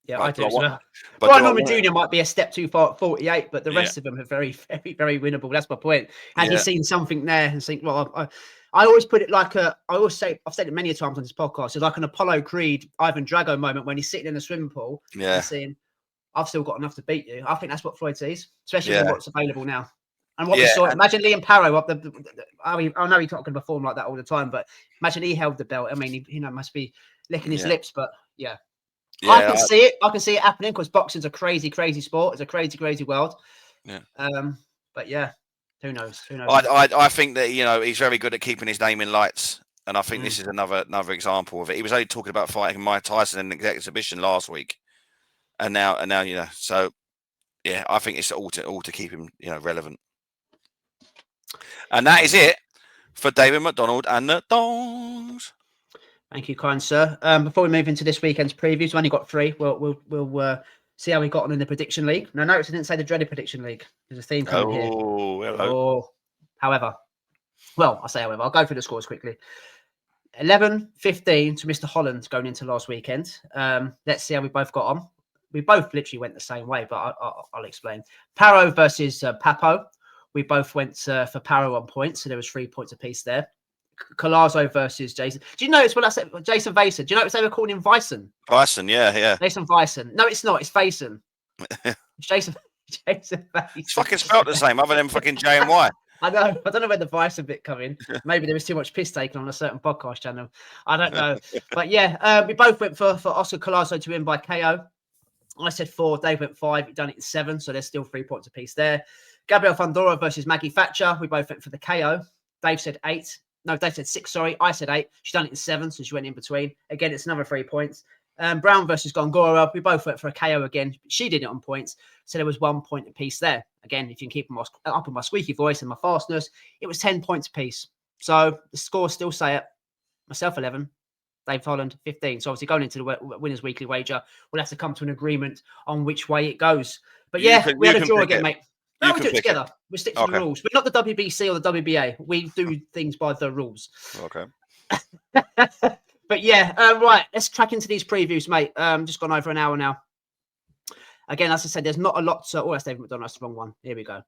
Yeah, I do as well. Brian Norman Jr. might be a step too far at 48, but the rest of them are very, very, very winnable. That's my point. Had you seen something there and think, well, I always put it like I always say, I've said it many times on this podcast, it's like an Apollo Creed, Ivan Drago moment when he's sitting in the swimming pool and saying, I've still got enough to beat you. I think that's what Floyd sees, especially with what's available now. And what we saw, imagine Liam Paro up I know he's not going to perform like that all the time, but imagine he held the belt. I mean, he must be licking his lips, but I can see it. I can see it happening because boxing's a crazy, crazy sport. It's a crazy, crazy world. Yeah. But yeah, who knows? Who knows? I think that, you know, he's very good at keeping his name in lights, and I think this is another example of it. He was only talking about fighting Mike Tyson in the exhibition last week, and now, you know. So yeah, I think it's all to keep him, you know, relevant. And that is it for David McDonald and the Dongs. Thank you, kind sir. Before we move into this weekend's previews, we've only got 3. We'll see how we got on in the prediction league. Now, notice I didn't say the dreaded prediction league. There's a theme coming here. Hello. However, I'll go through the scores quickly. 11-15 to Mr. Holland going into last weekend. Let's see how we both got on. We both literally went the same way, but I'll explain. Paro versus Papo. We both went for Paro on points, so there was 3 points apiece there. Collazo versus Jayson. Do you notice what I said? Jayson Vaysons. Do you notice they were calling him Vayson? Vayson, yeah. Jayson Vaysons. No, it's not. It's Vayson. It's Jayson Vaysons. It's fucking spelled the same, other than fucking J and Y. I know. I don't know where the Vayson bit come in. Maybe there was too much piss taken on a certain podcast channel. I don't know. But yeah, we both went for Oscar Collazo to win by KO. I said 4. Dave went 5. He done it in 7. So there's still 3 points apiece there. Gabriella Fundora versus Maggie Thatcher. We both went for the KO. Dave said 8. No, Dave said 6, sorry. I said 8. She's done it in 7, so she went in between. Again, it's another 3 points. Brown versus Gongora. We both went for a KO again. She did it on points, so there was 1 point apiece there. Again, if you can keep up with my squeaky voice and my fastness, it was 10 points apiece. So the scores still say it. Myself 11, Dave Holland 15. So obviously going into the winners' weekly wager, we'll have to come to an agreement on which way it goes. But we had a draw again, mate. No, we'll do it together. We'll stick to the rules. We're not the WBC or the WBA. We do things by the rules. Okay. But yeah, right. Let's crack into these previews, mate. Just gone over an hour now. Again, as I said, there's not a lot to... Oh, that's David McDonald. That's the wrong one. Here we go.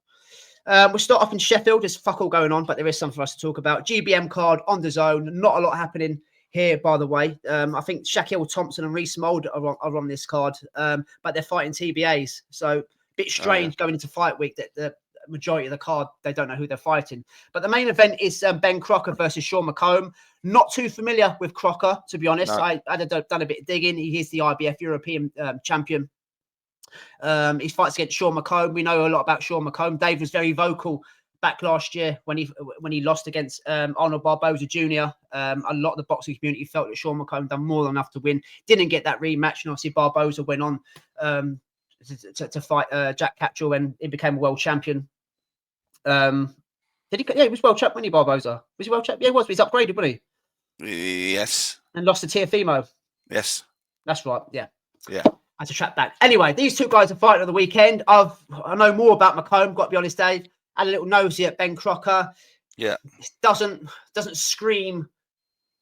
We'll start off in Sheffield. There's fuck all going on, but there is something for us to talk about. GBM card on the zone. Not a lot happening here, by the way. I think Shaquille Thompson and Reece Mould are on this card, but they're fighting TBAs. So a bit strange going into fight week that the majority of the card, they don't know who they're fighting. But the main event is Ben Crocker versus Sean McComb. Not too familiar with Crocker, to be honest. No. I had done a bit of digging. He is the IBF European champion. He fights against Sean McComb. We know a lot about Sean McComb. Dave was very vocal back last year when he lost against Arnold Barboza Jr. A lot of the boxing community felt that Sean McComb done more than enough to win. Didn't get that rematch, and obviously Barboza went on to fight Jack Catchell and he became a world champion. Did he? Yeah, he was world champion, wasn't he, Barboza? Was he world champion? Yeah, he was. But he's upgraded, wasn't he? Yes. And lost to Teofimo. Yes. That's right. Yeah. Yeah. I had to track back. Anyway, these two guys are fighting on the weekend. I know more about McComb, got to be honest, Dave. Had a little nosy at Ben Crocker. Yeah. It doesn't scream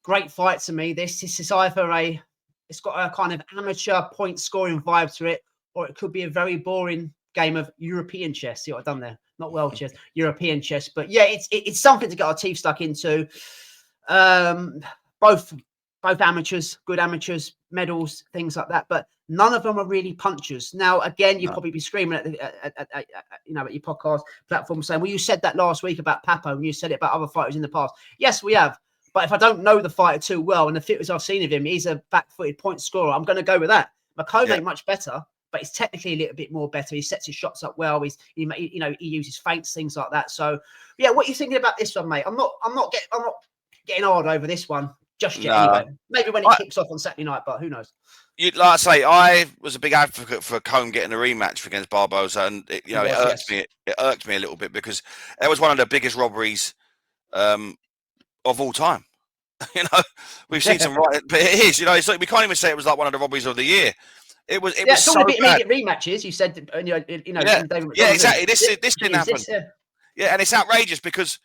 great fight to me. This is either it's got a kind of amateur point scoring vibe to it, or it could be a very boring game of European chess. See what I've done there? Not world chess, European chess. But yeah, it's something to get our teeth stuck into. Both amateurs, good amateurs, medals, things like that. But none of them are really punchers. Now, again, you'll probably be screaming at your podcast platform saying, well, you said that last week about Papo and you said it about other fighters in the past. Yes, we have. But if I don't know the fighter too well and the figures I've seen of him, he's a back-footed point scorer. I'm going to go with that. McComb ain't much better, but he's technically a little bit more better. He sets his shots up well. He uses feints, things like that. So, yeah, what are you thinking about this one, mate? I'm not getting hard over this one just yet. No. Anyway. Maybe when it kicks off on Saturday night, but who knows? Like I say, I was a big advocate for Combe getting a rematch against Barboza, and it irked me. It irked me a little bit because it was one of the biggest robberies of all time. We've seen some right, but it is. It's like we can't even say it was like one of the robberies of the year. It was. It was so bad. Immediate rematches. You said, yeah, exactly. This didn't happen. Yeah, and it's outrageous because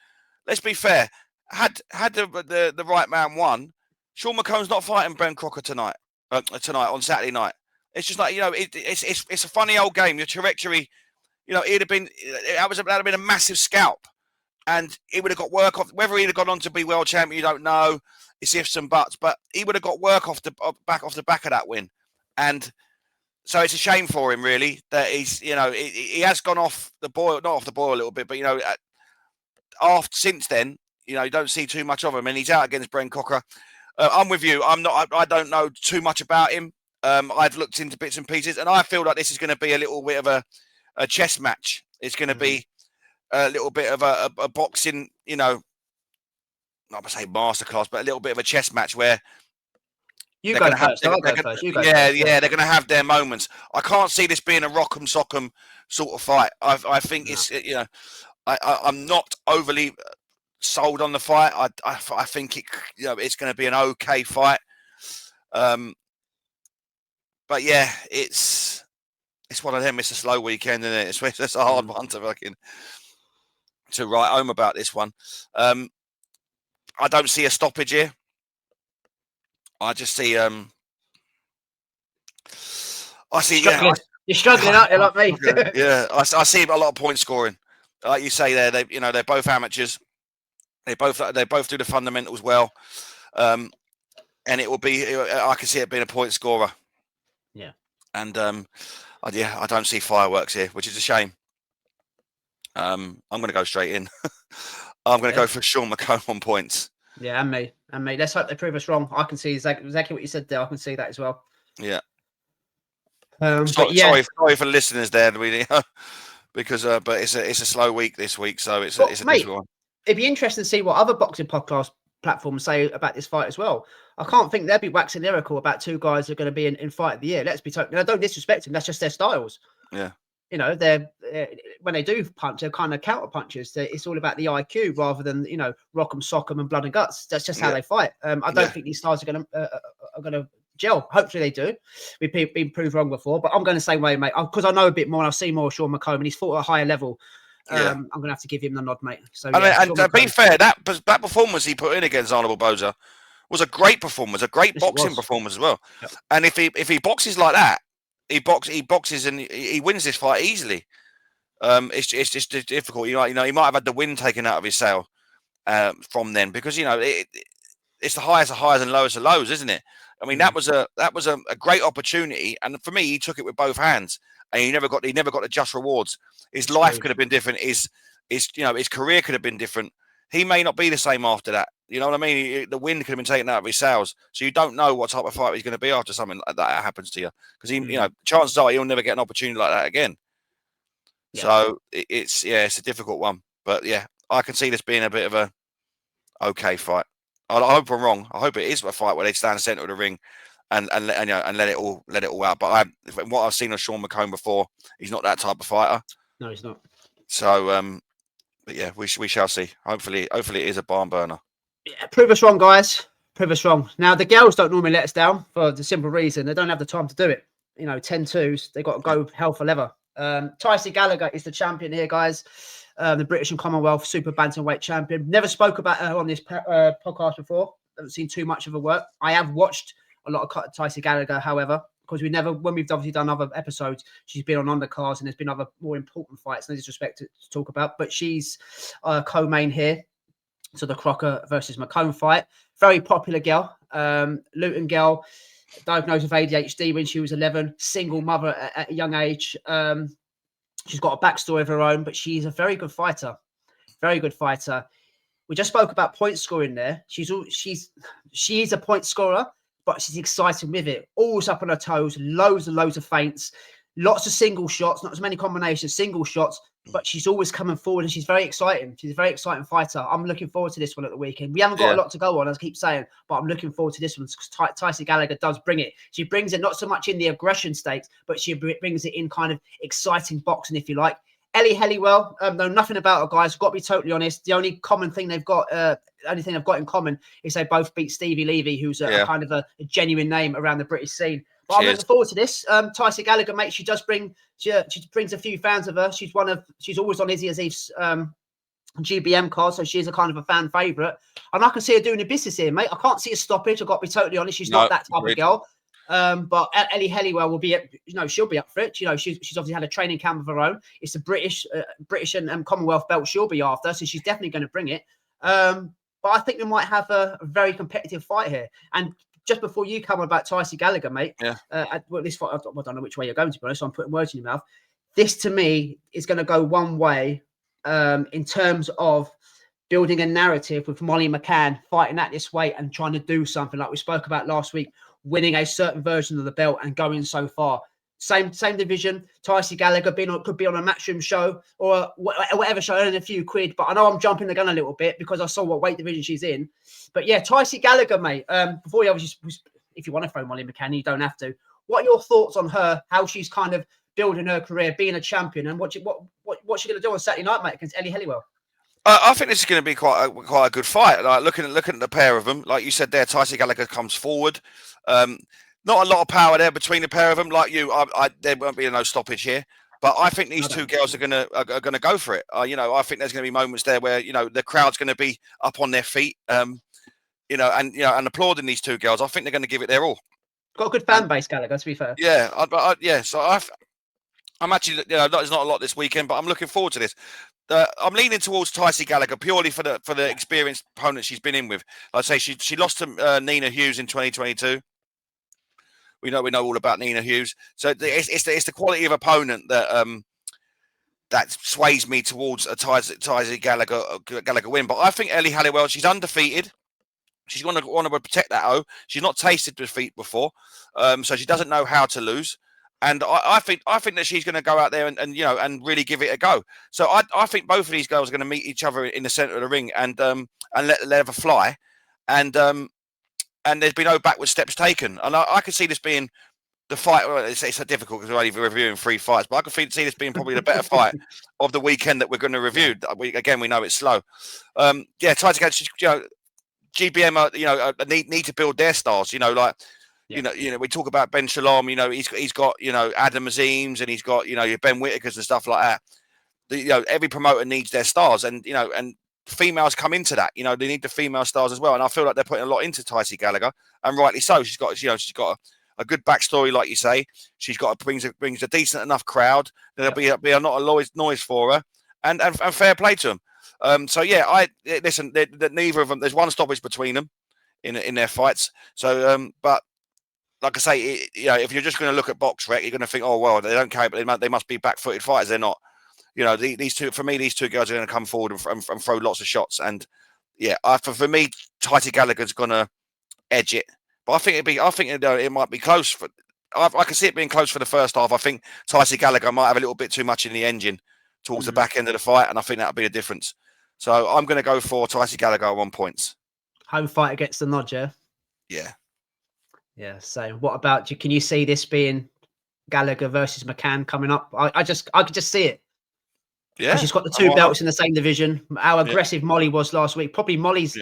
let's be fair. Had the right man won, Sean McComb's not fighting Ben Crocker tonight on Saturday night. It's just like it's a funny old game. Your trajectory, he'd have been that would have been a massive scalp, and he would have got work off. Whether he'd have gone on to be world champion, you don't know. It's ifs and buts, but he would have got work off the back of that win, and so it's a shame for him really that he's he has gone off the boil, not off the boil a little bit, but after since then. You don't see too much of him, and he's out against Ben Crocker. I'm with you. I don't know too much about him. I've looked into bits and pieces, and I feel like this is going to be a little bit of a chess match. It's going to be a little bit of a boxing, not to say masterclass, but a little bit of a chess match where they're going to have their moments. I can't see this being a rock'em sock'em sort of fight. I think it's I'm not overly sold on the fight. I think it's going to be an okay fight. But yeah, it's one of them. It's a slow weekend, isn't it? It's a hard one to write home about this one. I don't see a stoppage here. I just see you're struggling, aren't you, like me? Yeah, I see a lot of point scoring. Like you say there, they're both amateurs. They both do the fundamentals well, and it will be. I can see it being a point scorer. Yeah, and I don't see fireworks here, which is a shame. I'm going to go straight in. I'm going to go for Sean McComb on points. Yeah, and me. Let's hope they prove us wrong. I can see exactly what you said there. I can see that as well. Yeah. Sorry for the listeners there, because but it's a slow week this week, so it's a difficult one. It'd be interesting to see what other boxing podcast platforms say about this fight as well. I can't think they'd be waxing lyrical about two guys who are going to be in fight of the year. Let's be talking. I don't disrespect them. That's just their styles. Yeah. you know, they're when they do punch, they're kind of counter punches. It's all about the IQ rather than, you know, rock 'em, sock 'em, and blood and guts. That's just how they fight. I don't think these stars are gonna gel. Hopefully they do. We've been proved wrong before, but I'm going the same way, mate, because I know a bit more and I've seen more of Sean McComb, and he's fought at a higher level. I'm going to have to give him the nod, mate. So, and to be fair, that performance he put in against Arnold Boza was a great performance, a great boxing performance as well. Yep. And if he boxes like that, he boxes and he wins this fight easily. It's just difficult. You know, he might have had the wind taken out of his sail from then, because, you know, it's the highest of highs and lowest of lows, isn't it? I mean, that was a great opportunity, and for me, he took it with both hands, and he never got the just rewards. His life could have been different. His career could have been different. He may not be the same after that. You know what I mean? The wind could have been taken out of his sails, so you don't know what type of fight he's going to be after something like that happens to you, because you know, chances are he'll never get an opportunity like that again. Yeah. So it's a difficult one, but yeah, I can see this being a bit of a okay fight. I hope I'm wrong. I hope it is a fight where they stand in the centre of the ring and let it all out. But what I've seen of Sean McComb before, he's not that type of fighter. No, he's not. So but yeah, we shall see. Hopefully it is a barn burner. Yeah, prove us wrong, guys. Prove us wrong. Now, the girls don't normally let us down for the simple reason they don't have the time to do it. You know, 10-2s, they got to go hell for leather. Tysie Gallagher is the champion here, guys. The British and Commonwealth super bantamweight champion. Never spoke about her on this podcast before. Haven't seen too much of her work. I have watched a lot of Tysie Gallagher, however, because when we've obviously done other episodes, she's been on undercards and there's been other more important fights, no disrespect to talk about, but she's co-main here. So the Crocker versus McComb fight. Very popular girl. Luton girl, diagnosed with ADHD when she was 11, single mother at a young age. She's got a backstory of her own, but she's a very good fighter. Very good fighter. We just spoke about point scoring there. She is a point scorer, but she's exciting with it. Always up on her toes, loads and loads of feints, lots of single shots, not as many combinations, single shots, but she's always coming forward and she's very exciting. She's a very exciting fighter. I'm looking forward to this one at the weekend. We haven't got a lot to go on, as I keep saying, but I'm looking forward to this one because Tysie Gallagher does bring it. She brings it not so much in the aggression state, but she brings it in kind of exciting boxing, if you like. Ellie Helliwell, know nothing about her, guys. Got to be totally honest. The only common thing they've got, only thing they've got in common is they both beat Stevie Levy, who's a kind of a genuine name around the British scene. But I'm looking forward to this. Tysie Gallagher, mate, she brings a few fans of her. She's always on Izzy Aziz's GBM card, so she's a kind of a fan favourite. And I can see her doing the business here, mate. I can't see a stoppage. I've got to be totally honest. She's not that type of girl. But Ellie Helliwell will be, she'll be up for it. She's obviously had a training camp of her own. It's a British and Commonwealth belt she'll be after, so she's definitely going to bring it. But I think we might have a very competitive fight here. And just before you come on about Tysie Gallagher, mate, this fight, I don't know which way you're going, to be honest, so I'm putting words in your mouth. This, to me, is going to go one way in terms of building a narrative with Molly McCann fighting at this weight and trying to do something like we spoke about last week, winning a certain version of the belt and going so far. Same division. Tysie Gallagher could be on a Matchroom show or whatever show, earning a few quid. But I know I'm jumping the gun a little bit because I saw what weight division she's in. But yeah, Tysie Gallagher, mate. Before you obviously, if you want to throw Molly McCann, you don't have to. What are your thoughts on her? How she's kind of building her career, being a champion, and what's she going to do on Saturday night, mate, against Ellie Helliwell? I think this is going to be quite a good fight. Like looking at the pair of them, like you said there, Tysie Gallagher comes forward. Not a lot of power there between the pair of them. Like you, there won't be no stoppage here. But I think these two girls are going to go for it. I think there's going to be moments there where the crowd's going to be up on their feet. And applauding these two girls. I think they're going to give it their all. Got a good fan base, Gallagher, to be fair. Yeah, So I'm actually, there's not a lot this weekend, but I'm looking forward to this. I'm leaning towards Tysie Gallagher purely for the experienced opponent she's been in with. Like I say, she lost to Nina Hughes in 2022. We know all about Nina Hughes. So it's the quality of opponent that sways me towards a Tysie Gallagher win. But I think Ellie Helliwell, she's undefeated. She's going to want to protect that O. She's not tasted defeat before, so she doesn't know how to lose. And I think that she's going to go out there and really give it a go. So I think both of these girls are going to meet each other in the centre of the ring and let her fly. And there's been no backward steps taken. And I can see this being the fight, well, it's so difficult because we're only reviewing 3 fights, but I can see this being probably the better fight of the weekend that we're going to review. Again, we know it's slow. Tysie, GBM, need to build their stars. We talk about Ben Shalom. He's got Adam Azeem's, and he's got your Ben Whittaker's and stuff like that. Every promoter needs their stars, and females come into that. They need the female stars as well, and I feel like they're putting a lot into Tysie Gallagher, and rightly so. She's got a good backstory, like you say. She's got brings a decent enough crowd. There'll be a lot of noise for her, and fair play to them. Listen. Neither of them. There's one stoppage between them in their fights. So, but like I say, if you're just going to look at box rec, you're going to think, oh well, they don't care, but they must be back-footed fighters. They're not. These two girls are going to come forward and throw lots of shots. And for me, Tysie Gallagher's going to edge it. But I think it might be close. I can see it being close for the first half. I think Tysie Gallagher might have a little bit too much in the engine towards the back end of the fight, and I think that'll be the difference. So I'm going to go for Tysie Gallagher at 1 point. Home fight against the nod, yeah? Yeah. Yeah, so what about you? Can you see this being Gallagher versus McCann coming up? I could just see it. Yeah. She's got the 2 belts in the same division. How aggressive Molly was last week. Probably Molly's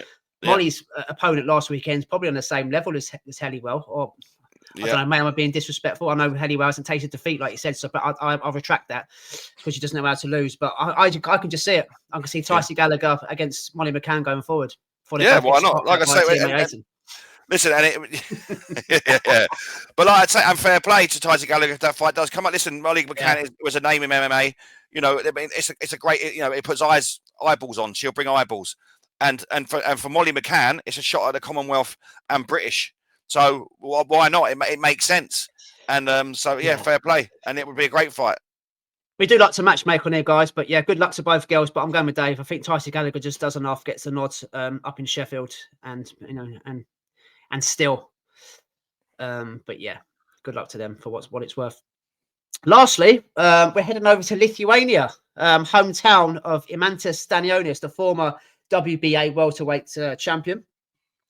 opponent last weekend's probably on the same level as Helliwell. Or I don't know, may I being disrespectful? I know Helliwell hasn't tasted defeat like you said, so but I'll retract that because she doesn't know how to lose. But I can just see it. I can see Tysie Gallagher against Molly McCann going forward. Why not? Like I say, listen, but like I'd say, and fair play to Tysie Gallagher if that fight does come up. Listen, Molly McCann was a name in MMA. It's a great. It puts eyeballs on. She'll bring eyeballs, and for Molly McCann, it's a shot at the Commonwealth and British. So why not? It makes sense, and fair play, and it would be a great fight. We do like to matchmake on here, guys, but good luck to both girls. But I'm going with Dave. I think Tysie Gallagher just does enough, gets the nods up in Sheffield, and still. But good luck to them for what it's worth. Lastly, we're heading over to Lithuania, hometown of Eimantas Stanionis, the former WBA welterweight champion,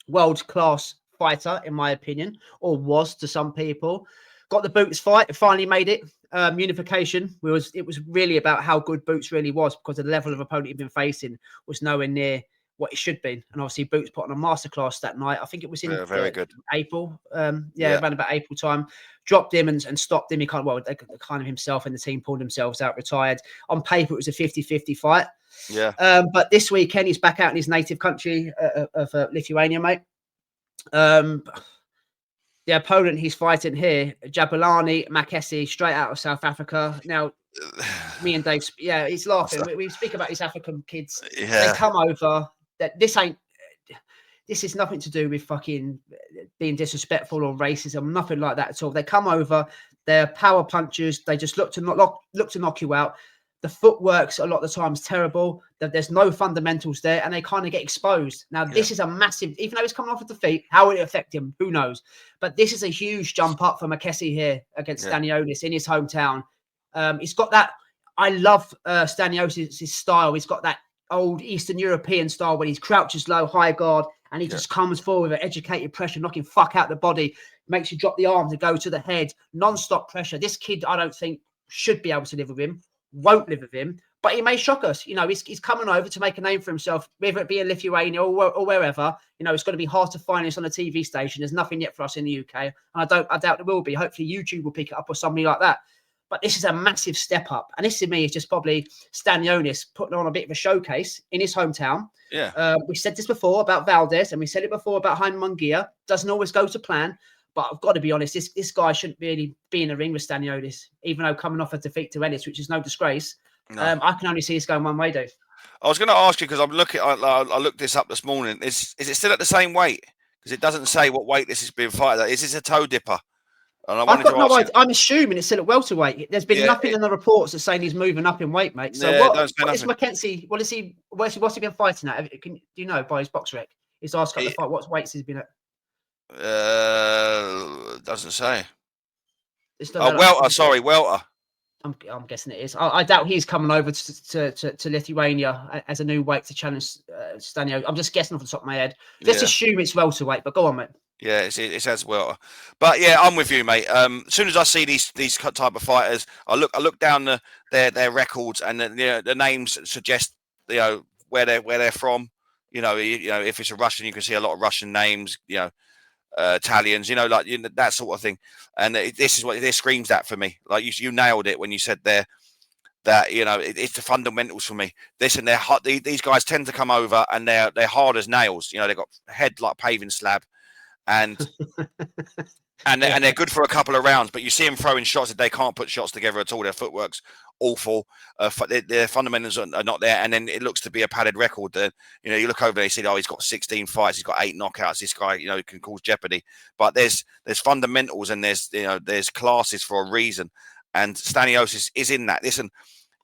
world-class fighter, in my opinion, or was to some people. Got the Boots fight, finally made it. Unification. It was really about how good Boots really was, because the level of opponent he'd been facing was nowhere near what it should be. And obviously Boots put on a masterclass that night. I think it was in very good. April. Around about April time. Dropped him and stopped him. He kind of himself and the team pulled themselves out, retired. On paper, it was a 50-50 fight. Yeah. But this weekend, he's back out in his native country of Lithuania, mate. The opponent he's fighting here, Jabulani Makesi, straight out of South Africa. Now, me and Dave, he's laughing. We speak about these African kids. Yeah. They come over. This is nothing to do with fucking being disrespectful or racism, nothing like that at all. They come over, they're power punchers. They just look to knock you out. The footwork's a lot of the times terrible. There's no fundamentals there, and they kind of get exposed. Now, this is a massive, even though he's coming off with defeat, how will it affect him? Who knows? But this is a huge jump up for Makesi here against Stanionis in his hometown. He's got that. I love Stanionis' style. He's got that old Eastern European style when he crouches low, high guard, and he just comes forward with an educated pressure, knocking fuck out the body, makes you drop the arms and go to the head, non-stop pressure. This kid, I don't think, should be able to live with him. Won't live with him, but he may shock us. He's coming over to make a name for himself, whether it be in Lithuania or wherever. It's going to be hard to find this on a TV station. There's nothing yet for us in the UK, and I doubt there will be. Hopefully YouTube will pick it up or something like that. But this is a massive step up, and this to me is just probably Stanionis putting on a bit of a showcase in his hometown. Yeah, we said this before about Valdez, and we said it before about Hearn Munguia. Doesn't always go to plan. But I've got to be honest, this guy shouldn't really be in the ring with Stanionis, even though coming off a defeat to Ellis, which is no disgrace. No. I can only see this going one way, Dave. I was going to ask you, because I looked this up this morning. Is it still at the same weight? Because it doesn't say what weight this is being fighted at. Is this a toe dipper? And I've got no idea. I'm assuming it's still at welterweight. There's been nothing in the reports that saying he's moving up in weight, mate. So what is McKenzie? What's he been fighting at? Do you know by his box rec? His last couple of fights, what weights he's been at? Doesn't say. Welter. Welter. I'm guessing it is. I doubt he's coming over to Lithuania as a new weight to challenge Stanio. I'm just guessing off the top of my head. Let's assume it's welterweight, but go on, mate. Yeah, it's as well. But yeah, I'm with you, mate. As soon as I see these type of fighters, I look down their records, and the names suggest where they're from. If it's a Russian, you can see a lot of Russian names. Italians, that sort of thing. And this screams that for me. Like you nailed it when you said there that it's the fundamentals for me. Listen, they're hot. These guys tend to come over and they're hard as nails. They've got a head like a paving slab, and and they're good for a couple of rounds. But you see them throwing shots that they can't put shots together at all. Their footwork's awful. Their fundamentals are not there, and then it looks to be a padded record. That you look over there, you see, he's got 16 fights, he's got 8 knockouts. This guy, can cause jeopardy. But there's fundamentals and there's classes for a reason. And Stanionis is in that. Listen,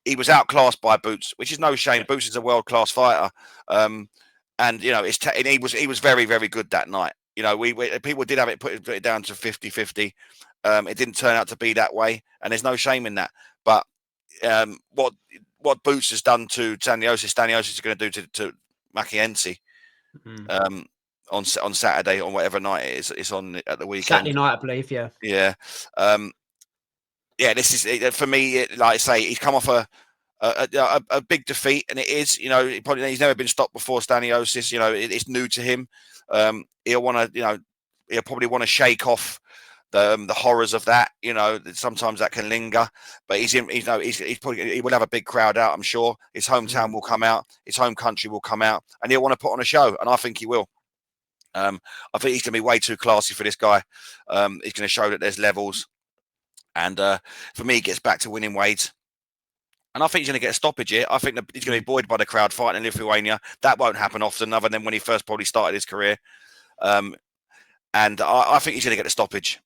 he was outclassed by Boots, which is no shame. Boots is a world-class fighter, and he was very, very good that night. People did have it put it down to 50-50. It didn't turn out to be that way, and there's no shame in that. But what Boots has done to Stanionis is going to do to Mackenzie on Saturday, on whatever night it is. It's on at the weekend. Saturday night, I believe. Yeah. Yeah. This is for me. Like I say, he's come off a big defeat, and it is. He's never been stopped before. Stanionis. It's new to him. He'll want to. He'll probably want to shake off the horrors of that. Sometimes that can linger, but he's probably, he will have a big crowd out. I'm sure his hometown will come out, his home country will come out, and he'll want to put on a show, and I think he will. I think he's going to be way too classy for this guy. He's going to show that there's levels. And for me, he gets back to winning weight. And I think he's going to get a stoppage here. I think that he's going to be buoyed by the crowd fighting in Lithuania. That won't happen often, other than when he first probably started his career. And I think he's going to get a stoppage.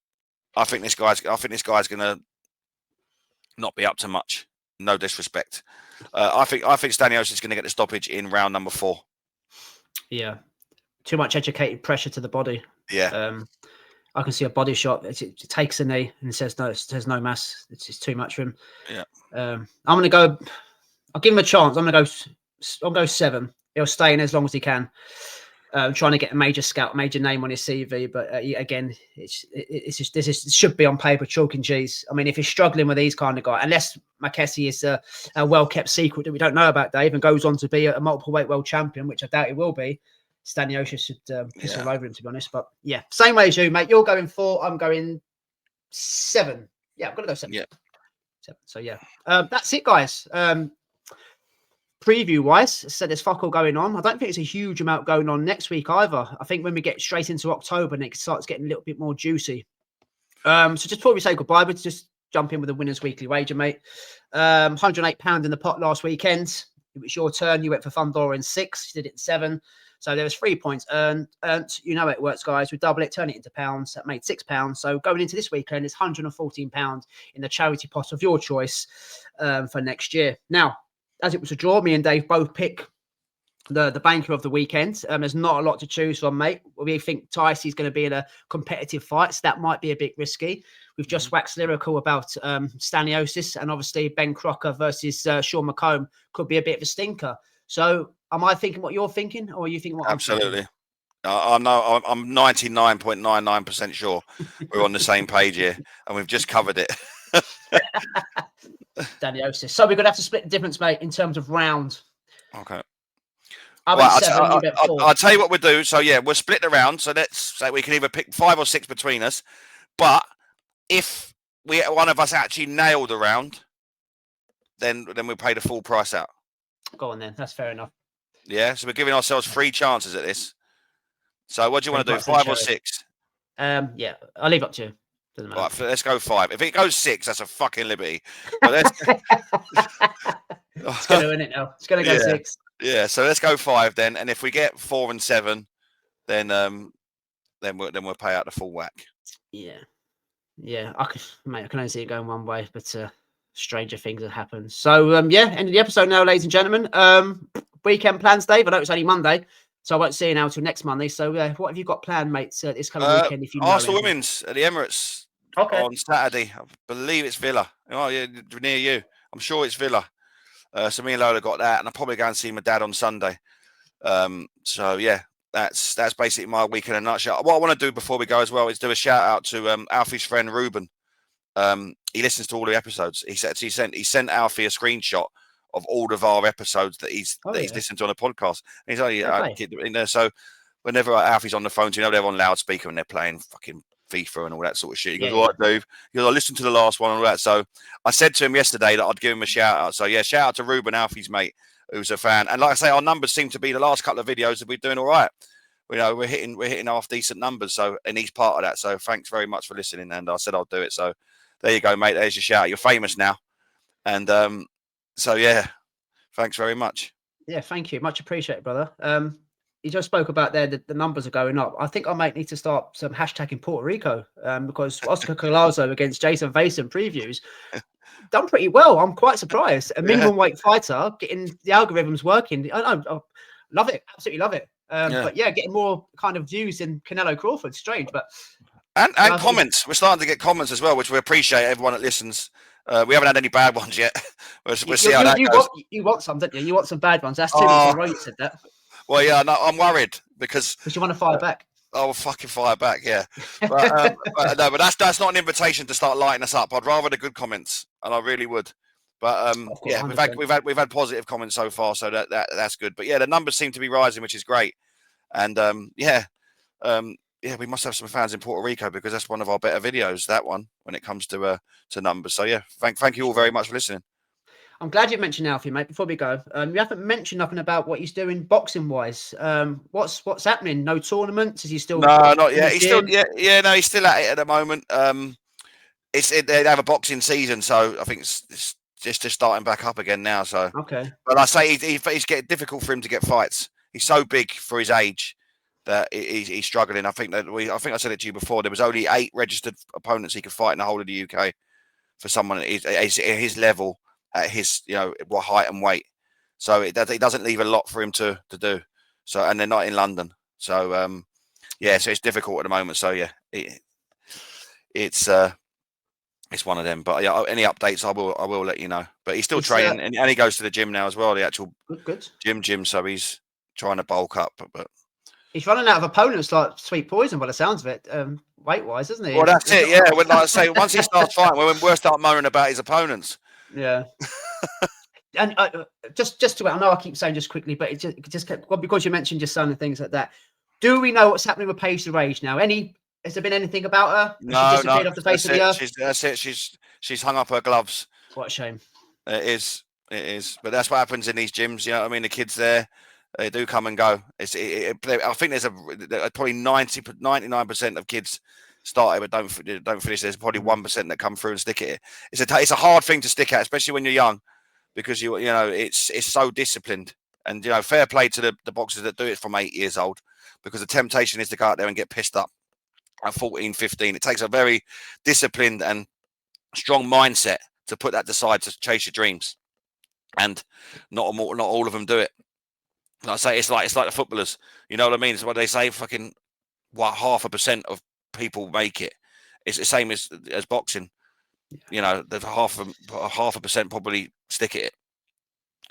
I think this guy's going to not be up to much. No disrespect. I think Stanionis is going to get the stoppage in round number 4. Yeah, too much educated pressure to the body. Yeah. I can see a body shot. It takes a knee and says no. It says no mass. It's too much for him. Yeah. I'm going to go. I'll give him a chance. I'm going to go. I'll go 7. He'll stay in as long as he can. Trying to get a major name on his CV, but again, this should be on paper chalk and cheese. I mean, if he's struggling with these kind of guys, unless Mackenzie is a well-kept secret that we don't know about, Dave, and goes on to be a multiple weight world champion, which I doubt he will be, Stanionis should piss all over him, to be honest. But yeah, same way as you, mate. You're going 4. I'm going 7. Yeah, I'm going to go 7. Yeah. 7. So yeah, that's it, guys. Preview wise, so there's fuck all going on. I don't think it's a huge amount going on next week either. I think when we get straight into October and it starts getting a little bit more juicy. So just before we say goodbye, but just jump in with the winners weekly wager, mate. £108 in the pot last weekend. It was your turn. You went for Fundora in 6. You did it in 7. So there was 3 points earned. You know how it works, guys. We double it, turn it into pounds. That made £6. So going into this weekend, it's £114 in the charity pot of your choice for next year. Now, as it was a draw, me and Dave both pick the banker of the weekend. There's not a lot to choose from, mate. We think Tysie is going to be in a competitive fight, so that might be a bit risky. We've just waxed lyrical about Stanionis, and obviously Ben Crocker versus Sean McComb could be a bit of a stinker. So am I thinking what you're thinking, or are you thinking what Absolutely. I'm 99.99% sure we're on the same page here, and we've just covered it. Stanionis. So we're going to have to split the difference, mate, in terms of round. Okay. I'll tell you what we'll do. So, yeah, we'll split the round. So let's say we can either pick 5 or 6 between us. But if one of us actually nail the round, then we'll pay the full price out. Go on, then. That's fair enough. Yeah, so we're giving ourselves 3 chances at this. So what do you want to do, 5 or 6? Yeah, I'll leave it up to you. Right, let's go 5. If it goes 6, that's a fucking liberty. But let's... It's going to win it now. It's going to go 6. Yeah, so let's go 5 then. And if we get 4 and 7, then we'll pay out the full whack. Yeah. I can only see it going one way, but stranger things have happened. So end of the episode now, ladies and gentlemen. Weekend plans, Dave. I know it's only Monday, so I won't see you now until next Monday. So what have you got planned, mate, this coming weekend? If you know Arsenal Women's at the Emirates on Saturday. I believe it's Villa. Oh, yeah, near you. I'm sure it's Villa. So me and Lola got that, and I'll probably go and see my dad on Sunday. So yeah, that's basically my week in a nutshell. What I want to do before we go as well is do a shout out to Alfie's friend Ruben. He listens to all the episodes. He sent Alfie a screenshot of all of our episodes that he's listened to on a podcast. And he's like, so whenever Alfie's on the phone, they're on loudspeaker and they're playing fucking FIFA and all that sort of shit. He goes, all right, Dave. He goes, I listened to the last one and all that. So I said to him yesterday that I'd give him a shout out. So yeah, shout out to Ruben, Alfie's mate, who's a fan. And like I say, our numbers seem to be the last couple of videos that we're doing all right. We're hitting half decent numbers. So, and he's part of that. So thanks very much for listening. And I said I'll do it. So there you go, mate. There's your shout. You're famous now. And so yeah, thanks very much. Yeah, thank you. Much appreciated, brother. You just spoke about there that the numbers are going up. I think I might need to start some hashtag in Puerto Rico because Oscar Collazo against Jayson Vaysons previews done pretty well. I'm quite surprised. A minimum weight fighter getting the algorithms working. I love it. Absolutely love it. But yeah, getting more kind of views than Canelo Crawford. Strange, but and comments. We're starting to get comments as well, which we appreciate. Everyone that listens. We haven't had any bad ones yet. We'll see how that goes. You want some, don't you? You want some bad ones. That's too much. You said that. Well, yeah, no, I'm worried because you want to fire back. I will fucking fire back, yeah. But that's not an invitation to start lighting us up. I'd rather the good comments, and I really would. But yeah, 100%. we've had positive comments so far, so that's good. But yeah, the numbers seem to be rising, which is great. And yeah, we must have some fans in Puerto Rico because that's one of our better videos. That one when it comes to numbers. So yeah, thank you all very much for listening. I'm glad you mentioned Alfie, mate. Before we go, you haven't mentioned nothing about what he's doing boxing wise. What's happening? No tournaments? Is he still? No, not yet. He's still no, he's still at it at the moment. They have a boxing season, so I think it's just starting back up again now. So okay, but I say he's getting difficult for him to get fights. He's so big for his age that he's struggling. I think I said it to you before. There was only 8 registered opponents he could fight in the whole of the UK for someone at his level. At his, what height and weight, so it doesn't leave a lot for him to do. So, and they're not in London, so yeah, so it's difficult at the moment. So yeah, it's one of them. But yeah, any updates, I will let you know. But he's still training, and he goes to the gym now as well, the actual good gym. So he's trying to bulk up, but he's running out of opponents like Sweet Poison by the sounds of it, weight wise, isn't he? Well, that's it. Yeah, like I say, once he starts fighting, we'll start moaning about his opponents. Yeah. And just to, I know I keep saying just quickly, but it just because you mentioned your son and things like that. Do we know what's happening with Paige the Rage now? Has there been anything about her? No, she disappeared off the face of the earth? That's it. She's hung up her gloves. What a shame. It is. But that's what happens in these gyms. You know what I mean? The kids there, they do come and go. I think there's probably 99% of kids started but don't finish. There's probably 1% that come through and stick at it. It's a hard thing to stick at, especially when you're young, because it's so disciplined. And fair play to the boxers that do it from 8 years old, because the temptation is to go out there and get pissed up at 14, 15. It takes a very disciplined and strong mindset to put that aside to chase your dreams, and not all of them do it. Like I say, it's like the footballers. You know what I mean? It's what they say. Fucking 0.5% of people make it. It's the same as boxing. There's half a percent probably stick at it,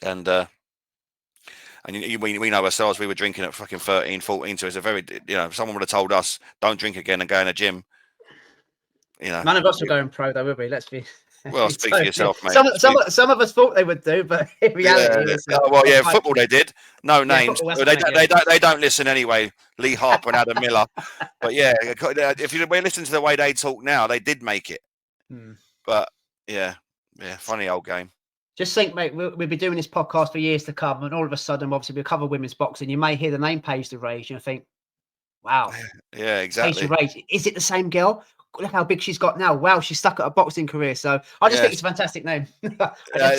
and we know ourselves. We were drinking at fucking 13, 14, so it's a very if someone would have told us don't drink again and go in a gym, none of us are going pro though, will we? Let's be. Well, speak for yourself, mate. Some of us thought they would do, but in reality, football they did. No names. They don't listen anyway. Lee Harper and Adam Miller. But yeah, if you listen to the way they talk now, they did make it. But yeah, funny old game. Just think, mate, we'll be doing this podcast for years to come, and all of a sudden, obviously, we'll cover women's boxing. You may hear the name Paige the Rage, and you think, wow. Yeah, exactly. Paige the Rage. Is it the same girl? Look how big she's got now. Wow, she's stuck at a boxing career. So I just think it's a fantastic name. It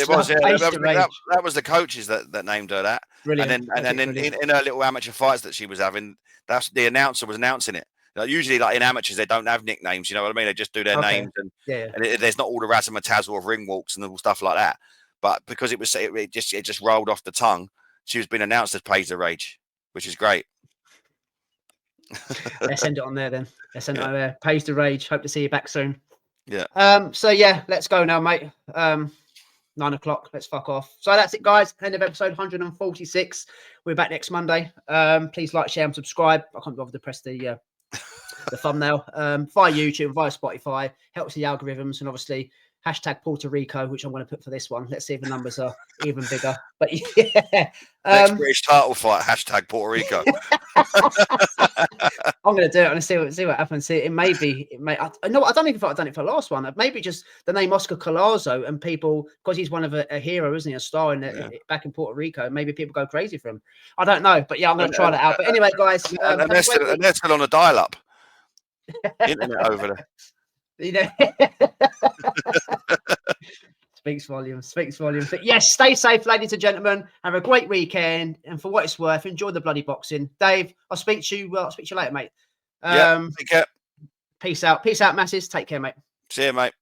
was. That was the coaches that named her that. Brilliant. And then in her little amateur fights that she was having, that's the announcer was announcing it. Usually, like in amateurs, they don't have nicknames. You know what I mean? They just do their names, and there's not all the razzle-tazzle of ring walks and all stuff like that. But because it just rolled off the tongue, she was being announced as Paige the Rage, which is great. Let's send it on there then. Let's send it on there. Paige the Rage. Hope to see you back soon. Yeah. So yeah, let's go now, mate. 9 o'clock. Let's fuck off. So that's it, guys. End of episode 146. We're back next Monday. Please like, share, and subscribe. I can't bother to press the thumbnail. Via YouTube, via Spotify. Helps the algorithms, and obviously hashtag Puerto Rico, which I'm going to put for this one. Let's see if the numbers are even bigger. But yeah, next British title fight, hashtag Puerto Rico. I'm going to do it and see what happens. It may be. I don't even think I've done it for the last one. Maybe just the name Oscar Collazo, and people, because he's one of a hero, isn't he? A star back in Puerto Rico. Maybe people go crazy for him. I don't know, but yeah, I'm going to try that out. But anyway, guys, and they're still on a dial-up internet over there. You know, speaks volumes. But yes, stay safe, ladies and gentlemen. Have a great weekend, and for what it's worth, enjoy the bloody boxing. Dave, I'll speak to you later, mate. Take care. Peace out, masses. Take care, mate. See you, mate.